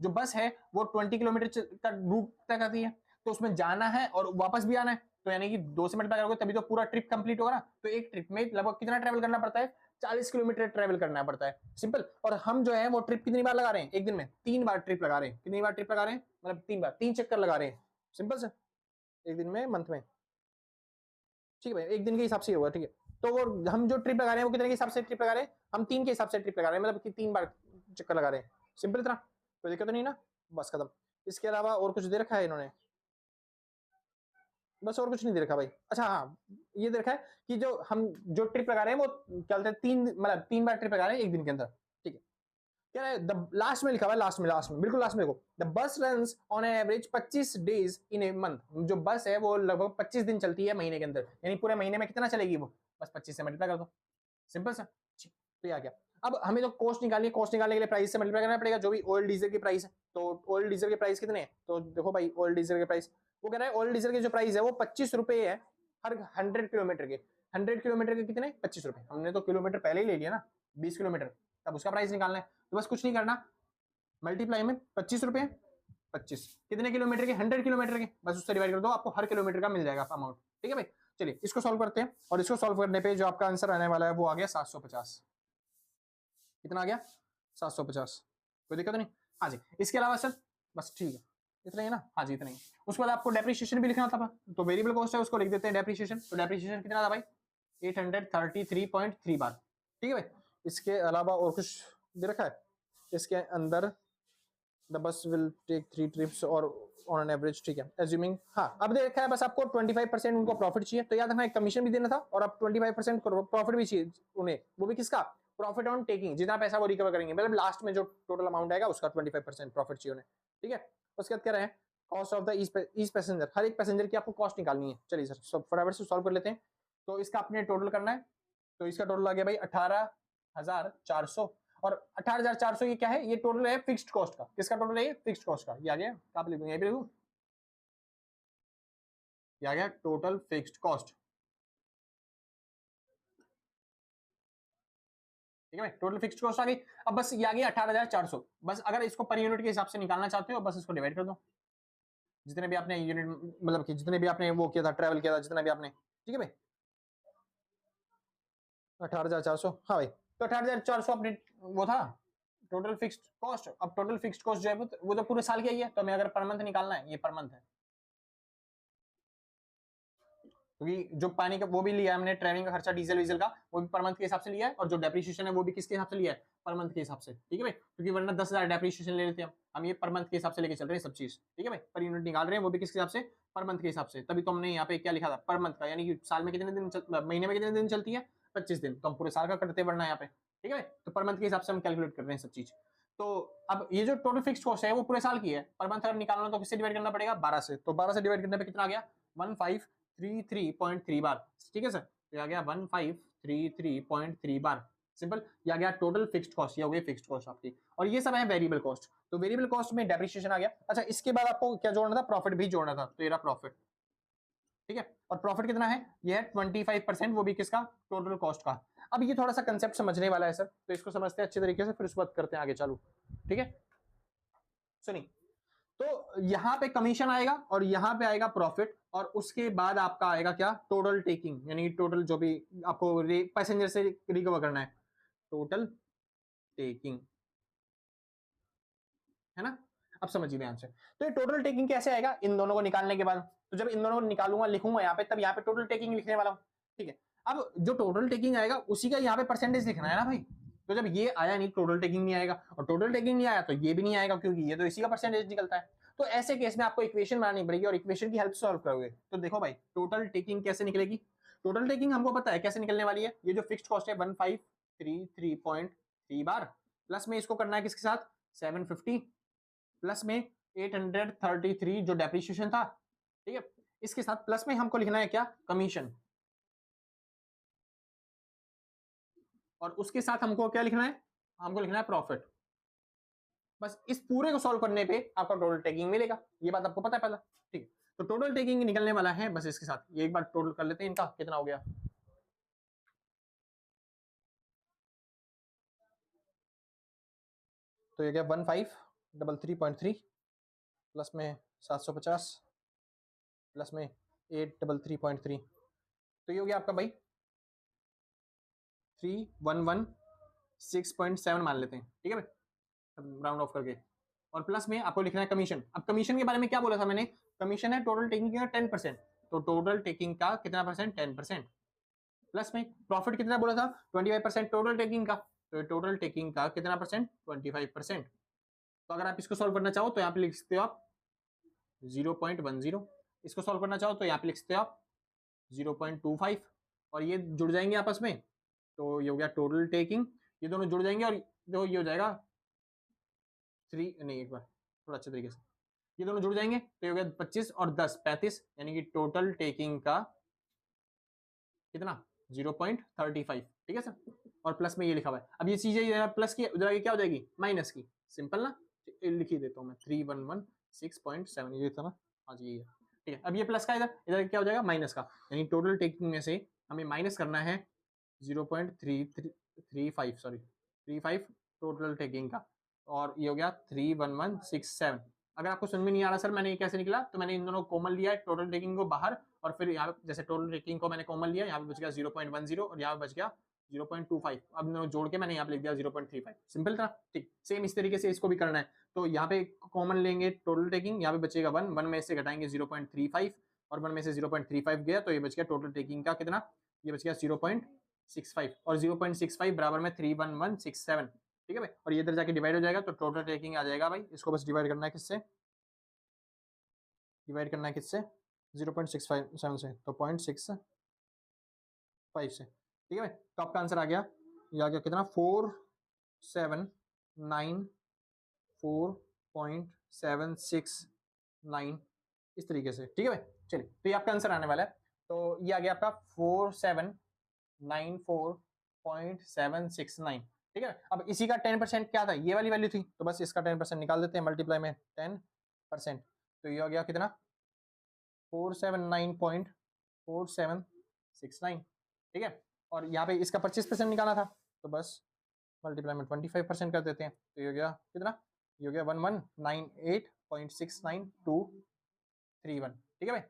जो बस है वो 20 किलोमीटर का रूट तय करती है, तो उसमें जाना है और वापस भी आना है, तो यानी कि 2 से मल्टीप्लाई करोगे तभी तो पूरा ट्रिप कंप्लीट होगा ना। तो एक ट्रिप में लगभग कितना ट्रैवल करना पड़ता है, 40 किलोमीटर ट्रैवल करना पड़ता है, सिंपल। और हम जो है वो ट्रिप कितनी बार लगा रहे हैं, एक दिन में 3 बार ट्रिप लगा रहे हैं। कितनी बार ट्रिप लगा रहे हैं, मतलब 3 बार, 3 चक्कर लगा रहे हैं, सिंपल सर, एक दिन में, मंथ में, ठीक है भाई, एक दिन के हिसाब से ही होगा, ठीक है। तो वो हम जो ट्रिप लगा रहे हैं वो कितने के हिसाब से ट्रिप लगा रहे हैं, हम 3 के हिसाब से ट्रिप लगा रहे हैं, मतलब कि 3 बार चक्कर लगा रहे हैं, सिंपल इतना, कोई दिक्कत नहीं ना, बस खत्म। इसके अलावा और कुछ दे रखा है इन्होंने, बस और कुछ नहीं दे रखा भाई। अच्छा हाँ, ये दे रखा है कि जो हम जो ट्रिप लगा रहे हैं वो क्या बोलते हैं 3 बार ट्रिप लगा रहे हैं एक दिन के अंदर, ठीक है। क्या है, द लास्ट में लिखा हुआ है, लास्ट में बिल्कुल लास्ट में देखो, the bus runs on an average 25 days in a month. जो बस है वो लगभग 25 दिन चलती है महीने के अंदर, यानी पूरे महीने में कितना चलेगी वो, बस 25 से मल्टीप्लाई कर दो, सिंपल सा। तो ये आ गया। अब हमें तो कॉस्ट निकालनी है, कॉस्ट निकालने के लिए प्राइस से मल्टीप्लाई करना पड़ेगा, जो भी ऑयल डीजल की प्राइस है। तो ऑयल डीजल के प्राइस कितने हैं, तो देखो भाई ऑयल डीजल के प्राइस, वो कह रहा है ऑयल डीजल की जो प्राइस है वो 25 रुपए है हर 100 किलोमीटर के। 100 किलोमीटर के कितने, 25 रुपए। हमने तो किलोमीटर पहले ही ले लिया ना, 20 किलोमीटर, तब उसका प्राइस निकालना है। तो बस कुछ नहीं करना, मल्टीप्लाई में 25 रुपए, 25 कितने किलोमीटर के, 100 किलोमीटर के, बस उससे डिवाइड कर दो, आपको हर किलोमीटर का मिल जाएगा अमाउंट, ठीक है भाई। चलिए इसको सॉल्व करते हैं, और इसको सॉल्व करने पे जो आपका आंसर आने वाला है वो आ गया 750। कितना आ गया, 750, कोई दिक्कत नहीं। हाँ जी, इसके अलावा सर बस ठीक है, इतना ही है ना, हाँ जी इतना ही। उसके बाद आपको डेप्रिसिएशन भी लिखना था, तो वेरिएबल कॉस्ट है उसको लिख देते हैं डेप्रिसिएशन। तो डेप्रिसिएशन कितना था भाई, 833.3 बार, ठीक है भाई। इसके अलावा और कुछ दे रखा है इसके अंदर, the bus will take 3 trips और ऑन एन एवरेज, ठीक है, एज्यूमिंग। हाँ अब दे रखा है बस आपको 25% उनको प्रॉफिट चाहिए, तो याद रखना एक कमीशन भी देना था और अब 25% प्रॉफिट भी चाहिए उन्हें, वो भी किसका, प्रॉफिट ऑन टेकिंग, जितना पैसा वो रिकवर करेंगे, मतलब लास्ट में जो टोटल अमाउंट आएगा उसका 25% प्रॉफिट चाहिए उन्हें, ठीक है। उसके बाद कह रहे हैं cost of the each passenger, हर एक पैसेंजर की आपको कॉस्ट निकालनी है। चलिए सर फटाफट से सॉल्व कर लेते हैं। तो इसका आपने टोटल करना है, तो इसका टोटल आ गया भाई 18,400, और 18,400 ये क्या है, ये टोटल है फिक्स्ड कॉस्ट का। किसका टोटल है ये, फिक्स्ड कॉस्ट का। ये आ गया, कहाँ पे लिखूं, यहीं पे लिखूं, ये आ गया टोटल फिक्स्ड कॉस्ट, ठीक है भाई, टोटल फिक्स्ड कॉस्ट आ गई। अब बस ये आ गया 18,400, बस अगर इसको पर यूनिट के हिसाब से निकालना चाहते हो बस इसको डिवाइड कर दो, जितने भी आपने यूनिट, मतलब कि जितने भी आपने वो किया था, ट्रेवल किया था, जितना भी आपने, ठीक है भाई, 18,400, हाँ भाई। तो 18,400 अपने वो था टोटल फिक्स्ड कॉस्ट। अब टोटल फिक्स्ड कॉस्ट जो है वो तो पूरे साल की ही है, तो हमें अगर पर मंथ निकालना है, ये पर मंथ है, क्योंकि जो पानी का वो भी लिया हमने, ट्रेवलिंग का खर्चा डीजल वीजल का, वो भी पर मंथ के हिसाब से लिया है, और जो डेप्रिसिएशन है वो भी किसके हिसाब से लिया है, पर मंथ के हिसाब से, ठीक है भाई। क्योंकि वरना 10,000 डेप्रिसिएशन ले लेते हैं हम ये पर मंथ के हिसाब से लेके चल रहे हैं सब चीज, ठीक है भाई। पर यूनिट निकाल रहे हैं वो भी किसके हिसाब से, पर मंथ के हिसाब से, तभी तो हमने यहाँ पे क्या लिखा था, पर मंथ का, यानी कि साल में कितने दिन, महीने में कितने दिन चलती है, 25 दिन, तो हम पूरे साल का करते वरना यहाँ पे, ठीक है भाई। तो पर मंथ के हिसाब से हम कैलकुलेट कर रहे हैं सब चीज। तो अब ये जो टोटल फिक्स्ड कॉस्ट है वो पूरे साल की है, पर मंथ अगर निकालना तो किससे डिवाइड करना पड़ेगा, 12 से। तो 12 से डिवाइड करने पे कितना आ गया, 1533.3 बार, ठीक है सर। तो आ गया 1533.3 बार, सिंपल। ये आ गया टोटल फिक्स्ड कॉस्ट, ये हो गई फिक्स्ड कॉस्ट आपकी, और ये सब है वेरिएबल कॉस्ट। तो वेरिएबल कॉस्ट में डेप्रिसिएशन आ गया। अच्छा इसके बाद आपको क्या जोड़ना था, प्रॉफिट भी जोड़ना था, तो ये रहा प्रॉफिट, ठीक है। और प्रॉफिट कितना है, ये है 25%, वो भी किसका, टोटल कॉस्ट का। अब ये थोड़ा सा कंसेप्ट समझने वाला है सर, तो इसको समझते हैं अच्छे तरीके से, फिर उसके बाद करते हैं आगे चालू, ठीक है। सुनिए, तो यहाँ पे कमीशन आएगा और यहाँ पे आएगा प्रॉफिट, और उसके बाद आपका आएगा क्या, टोटल टेकिंग, यानी टोटल जो भी आपको पैसेंजर से रिकवर करना है, टोटल टेकिंग, है ना। अब समझिए ध्यान से, तो ये टोटल टेकिंग कैसे आएगा, इन दोनों को निकालने के बाद। तो जब इन दोनों को निकालूंगा लिखूंगा यहाँ पे, तब यहाँ पे टोटल टेकिंग लिखने वाला हूँ, ठीक है। अब जो टोटल टेकिंग आएगा उसी का यहाँ पे परसेंटेज लिखना है ना भाई। तो जब ये आया नहीं, टोटल टेकिंग नहीं आएगा, और टोटल टेकिंग नहीं आया तो ये भी नहीं आएगा, क्योंकि ये तो इसी का परसेंटेज निकलता है। तो ऐसे केस में आपको इक्वेशन बनानी पड़ेगी, और इक्वेशन की हेल्प से सॉल्व करोगे। तो देखो भाई टोटल टेकिंग कैसे निकलेगी, टोटल टेकिंग हमको पता है कैसे निकलने वाली है। ये जो फिक्स्ड कॉस्ट है 1533.3 बार, प्लस में इसको करना है किसके साथ, 750, प्लस में 833 जो डेप्रिसिएशन था, ठीक है। इसके साथ प्लस में हमको लिखना है क्या, कमीशन, और उसके साथ हमको क्या लिखना है, हमको लिखना है प्रॉफिट, बस इस पूरे को सॉल्व करने पे आपका टोटल टेकिंग मिलेगा, ये बात आपको पता है पहला, ठीक है। तो टोटल टेकिंग निकलने वाला है बस इसके साथ, ये एक बार टोटल कर लेते हैं इनका, कितना हो गया, तो ये गया 1533.3 प्लस में 750 प्लस में 833.3, तो ये हो गया आपका भाई 3116.7 मान लेते हैं, ठीक है भाई, राउंड ऑफ करके। और प्लस में आपको लिखना है कमीशन। अब कमीशन के बारे में क्या बोला था मैंने, कमीशन है टोटल टेकिंग का 10%, तो टोटल टेकिंग का कितना परसेंट, 10%। प्लस में प्रॉफिट कितना बोला था, 25% टोटल टेकिंग का, तो टोटल टेकिंग का कितना परसेंट, 25%। तो अगर आप इसको सॉल्व करना चाहो तो यहाँ पे लिख सकते हो आप 0.10, इसको सॉल्व करना चाहो तो यहाँ पे लिख सकते हो आप 0.25, और ये जुड़ जाएंगे आपस में, तो ये हो गया टोटल टेकिंग, ये दोनों जुड़ जाएंगे और देखो ये हो जाएगा 3, नहीं एक बार थोड़ा अच्छे तरीके से, ये दोनों जुड़ जाएंगे तो ये हो गया 25 और 10 35, यानी कि टोटल टेकिंग का कितना 0.35, ठीक है सर। और प्लस में ये लिखा हुआ है, अब ये चीजें प्लस की उधर आगे क्या हो जाएगी, माइनस की, सिंपल ना, लिख ही देता हूँ मैं 3116.7, ये था ना, हाँ जी ये है, ठीक है। अब ये प्लस का इधर इधर क्या हो जाएगा, माइनस का, यानी टोटल टेकिंग में से हमें माइनस करना है 0.35 सॉरी 35 टोटल टेकिंग का, और ये हो गया 31167। अगर आपको समझ में नहीं आ रहा सर मैंने ये कैसे निकला, तो मैंने इन दोनों कॉमन लिया है, टोटल टेकिंग को बाहर, और फिर यहाँ जैसे टोटल टेकिंग को मैंने कॉमन लिया, यहाँ पे बच गया 0.10 और यहाँ पे बच गया 0.25, अब दोनों जोड़ के मैंने यहाँ पे लिख दिया 0.35, सिंपल था, ठीक। सेम इस तरीके से इसको भी करना है, तो यहाँ पे कॉमन लेंगे टोटल टेकिंग, यहाँ पे बचेगा 1 में से घटाएंगे 0.35, और 1 में से 0.35 गया तो ये बच गया टोटल टेकिंग का कितना, ये बच गया 0.65, और 0.65 बराबर में 31167, ठीक है भाई। और ये इधर जाके डिवाइड हो जाएगा तो टोटल टेकिंग आ जाएगा भाई, इसको बस डिवाइड करना है किससे, डिवाइड करना है किससे, 0.657 से, तो 0.65 से, ठीक है भाई। तो आपका आंसर आ गया, ये आ गया कितना 4794.769, इस तरीके से, ठीक है भाई। चलिए तो ये आपका आंसर आने वाला है, तो ये आ गया आपका 4794.769, ठीक है। अब इसी का 10% क्या था, ये वाली वैल्यू थी, तो बस इसका 10% निकाल देते हैं, मल्टीप्लाई में 10%, तो ये हो गया कितना 479.4769, ठीक है। और यहाँ पे इसका 25% निकाला था, तो बस मल्टीप्लाई में 25% कर देते हैं, तो ये हो गया कितना, ये हो गया 1198.692331, ठीक है भाई।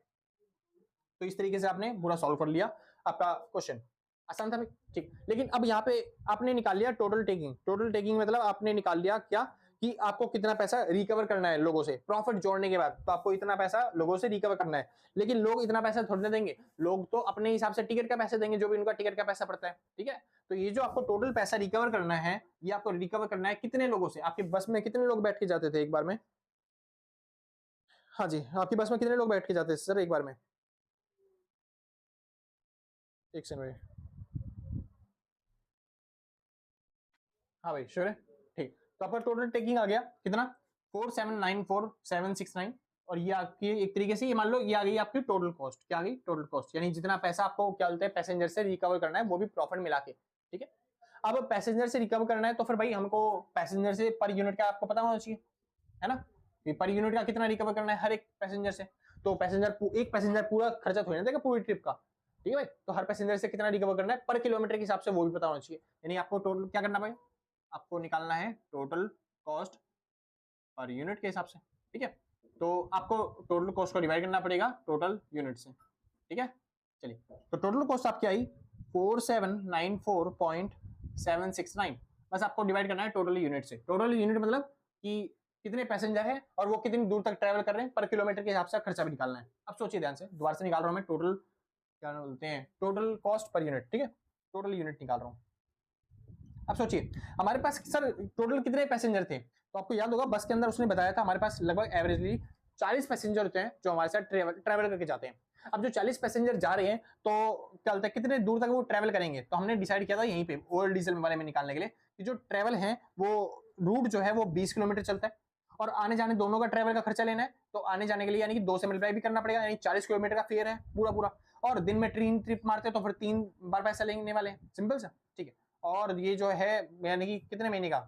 तो इस तरीके से आपने पूरा सॉल्व कर लिया आपका क्वेश्चन, आसान था भाई, ठीक। लेकिन अब यहाँ पे आपने निकाल लिया टोटल टेकिंग, टोटल टेकिंग मतलब आपने निकाल लिया क्या कि आपको कितना पैसा रिकवर करना है लोगों से, प्रॉफिट जोड़ने के बाद तो आपको इतना पैसा लोगों से रिकवर करना है। लेकिन लोग इतना पैसा थोड़ी ना देंगे, लोग तो अपने हिसाब से टिकट का पैसा देंगे, जो भी उनका टिकट का पैसा पड़ता है, ठीक है। तो ये जो आपको टोटल पैसा रिकवर करना है, ये आपको रिकवर करना है कितने लोगों से, आपकी बस में कितने लोग बैठ के जाते थे एक बार में, हाँ जी आपकी बस में कितने लोग बैठ के जाते थे सर एक बार में, एक सेकंड, हाँ भाई श्योर है, ठीक। तो आपका टोटल टेकिंग आ गया कितना 4794.769, और ये आपकी एक तरीके से ये मान लो ये आ गई आपकी टोटल कॉस्ट, क्या आ गई टोटल कॉस्ट, यानी जितना पैसा आपको क्या बोलते हैं पैसेंजर से रिकवर करना है वो भी प्रॉफिट मिला के, ठीक है। अब पैसेंजर से रिकवर करना है तो फिर भाई हमको पैसेंजर से पर यूनिट का आपको पता होना चाहिए, है ना, पर यूनिट का कितना रिकवर करना है हर एक पैसेंजर से, तो पैसेंजर एक पैसेंजर पूरा खर्चा थोड़ी ना देगा पूरी ट्रिप का, ठीक है भाई। तो हर पैसेंजर से कितना रिकवर करना है पर किलोमीटर के हिसाब से वो भी पता होना चाहिए, यानी आपको टोटल क्या करना भाई, आपको निकालना है टोटल कॉस्ट पर यूनिट के हिसाब से, ठीक है। तो आपको टोटल कॉस्ट को डिवाइड करना पड़ेगा टोटल यूनिट से, ठीक है। चलिए तो टोटल कॉस्ट आपकी आई 4794.769, बस आपको डिवाइड करना है टोटल यूनिट से, टोटल यूनिट मतलब कि कितने पैसेंजर है और वो कितनी दूर तक ट्रैवल कर रहे हैं पर किलोमीटर के हिसाब से खर्चा भी निकालना है। अब सोचिए ध्यान से, दोबारा से निकाल रहा हूं मैं टोटल, क्या बोलते हैं टोटल कॉस्ट पर यूनिट, ठीक है, टोटल यूनिट निकाल रहा हूं। अब सोचिए हमारे पास सर टोटल कितने पैसेंजर थे, तो आपको याद होगा बस के अंदर उसने बताया था हमारे पास लगभग एवरेजली 40 पैसेंजर होते हैं जो हमारे साथ ट्रैवल करके जाते हैं। अब जो 40 पैसेंजर जा रहे हैं तो क्या बोलते हैं कितने दूर तक वो ट्रैवल करेंगे, तो हमने डिसाइड किया था यहीं पे ओल्ड डीजल वाले में निकालने के लिए कि जो ट्रैवल है वो रूट जो है वो 20 किलोमीटर चलता है और आने जाने दोनों का ट्रैवल का खर्चा लेना है, तो आने जाने के लिए यानी कि 2 से मल्टीप्लाई भी करना पड़ेगा, यानी 40 किलोमीटर का फेयर है पूरा पूरा, और दिन में ट्रेन ट्रिप मारते तो फिर 3 बार पैसा लेने वाले हैं, सिंपल सा, ठीक है। और ये जो है यानी कि कितने महीने का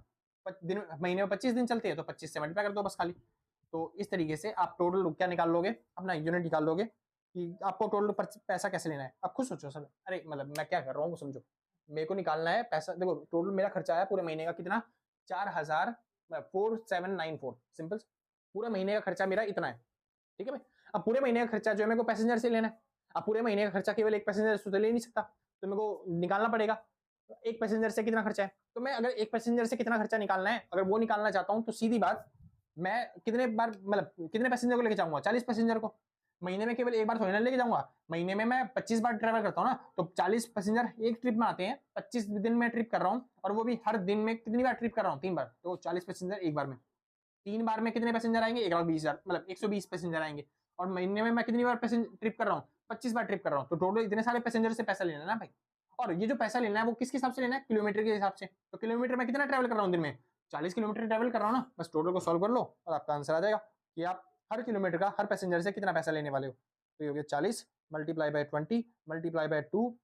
दिन महीने में 25 दिन चलते हैं तो 25 से मल्टीप्लाई कर दो बस खाली। तो इस तरीके से आप टोटल क्या निकाल लोगे, अपना यूनिट निकाल लोगे कि आपको टोटल पैसा कैसे लेना है। अब खुद सोचो सर, अरे मतलब मैं क्या कर रहा हूँ समझो, मेरे को निकालना है पैसा। देखो टोटल मेरा खर्चा आया पूरे महीने का कितना, 4794 सिंपल। पूरे महीने का खर्चा मेरा इतना है, ठीक है भाई। अब पूरे महीने का खर्चा जो है मेरे को पैसेंजर से लेना है। अब पूरे महीने का खर्चा केवल एक पैसेंजर से तो ले नहीं सकता, तो मेरे को निकालना पड़ेगा एक पैसेंजर से कितना खर्चा है। तो मैं अगर एक पैसेंजर से कितना खर्चा निकालना है, अगर वो निकालना चाहता हूँ तो सीधी बात, मैं कितने बार मतलब कितने पैसेंजर को लेके जाऊंगा, 40 पैसेंजर को। महीने में केवल एक बार थोड़ी ना लेके जाऊंगा, महीने में मैं 25 बार ट्रेवल करता हूँ ना, तो 40 पैसेंजर एक ट्रिप में आते हैं। 25 दिन में ट्रिप कर रहा हूँ, और वो भी हर दिन में कितनी बार ट्रिप कर रहा हूँ, 3 बार, तो 40 पैसेंजर एक बार में। 3 बार में कितने पैसेंजर आएंगे, 1,20,000 मतलब 120 पैसेंजर आएंगे। और महीने में मैं कितनी बार ट्रिप कर रहा हूँ, 25 बार ट्रिप कर रहा हूँ, तो टोटल इतने सारे पैसेंजर से पैसा लेना है ना भाई। और ये जो पैसा लेना है वो किसके हिसाब से लेना है, किलोमीटर के हिसाब से। तो किलोमीटर में कितना ट्रैवल कर रहा हूँ दिन में, 40 किलोमीटर ट्रैवल कर रहा हूँ ना, बस टोटल को सॉल्व कर लो और आपका आंसर आ जाएगा कि आप हर किलोमीटर का हर पैसेंजर से कितना पैसा लेने वाले हो। तो ये हो गया 40 मल्टीप्लाई बाय 20 मल्टीप्लाई बाय 2,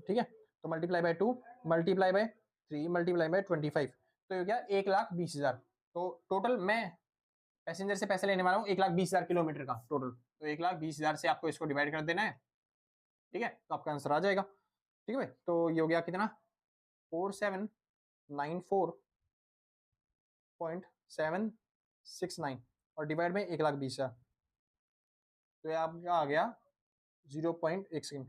ठीक है। तो multiply by 2 multiply by 3 multiply by 25, तो ये हो गया 1,20,000। तो टोटल मैं पैसेंजर से पैसे लेने वाला हूँ 1,20,000 किलोमीटर का टोटल। तो 1,20,000 से आपको इसको डिवाइड कर देना है, ठीक है, तो आपका आंसर आ जाएगा। ठीक है भाई, तो ये हो गया कितना 4794.769 और डिवाइड में 1,20,000, तो ये आपका आ गया 0.1 सेकेंड,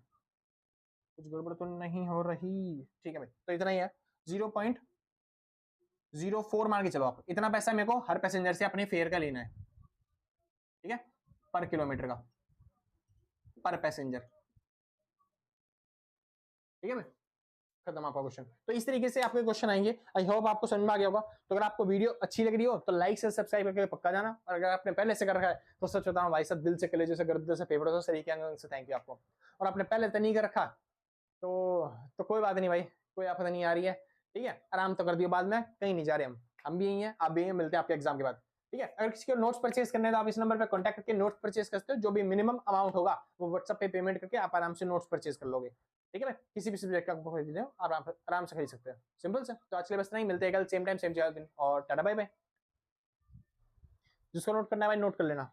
कुछ गड़बड़ तो नहीं हो रही, ठीक है भाई। तो इतना ही है, 0.04 मान के चलो आप, इतना पैसा मेरे को हर पैसेंजर से अपने फेयर का लेना है, ठीक है, पर किलोमीटर का, पर पैसेंजर, ठीक है भाई। खत्म आपका क्वेश्चन। तो इस तरीके से आपके क्वेश्चन आएंगे। आई होप आपको समझ में आ गया होगा। तो अगर आपको वीडियो अच्छी लग रही हो तो लाइक से सब्सक्राइब करके पक्का जाना, और अगर आपने पहले से कर रखा है तो सच बताऊं भाई साहब, दिल से कलेजे से गर्दे से फेफड़ों से सरीखे अंग से थैंक यू आपको। और आपने पहले तो नहीं कर रखा तो कोई बात नहीं भाई, कोई आफत नहीं आ रही है, ठीक है, आराम तो कर दियो, बाद में कहीं नहीं जा रहे हम भी यही हैं, आप भी यहीं, मिलते हैं आपके एग्जाम के बाद, ठीक है। अगर किसी को नोट्स परचेज करने हैं तो आप इस नंबर पर कॉन्टैक्ट करके नोट्स परचेज कर सकते हो। जो भी मिनिमम अमाउंट होगा वो व्हाट्सएप पे पेमेंट करके आप आराम से नोट्स परचेज कर लोगे, ठीक है। किसी भी सब्जेक्ट का आपको खरीदना हो आप आराम से खरीद सकते हैं, सिंपल से। तो आज के लिए बस नहीं, मिलते हैं कल सेम टाइम सेम जगह दिन, और टाटा बाय बाय। जिसको नोट करना है भाई नोट कर लेना,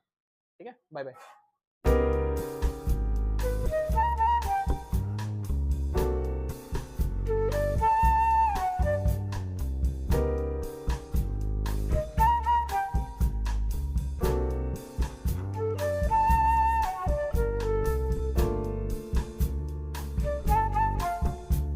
ठीक है, बाय बाय।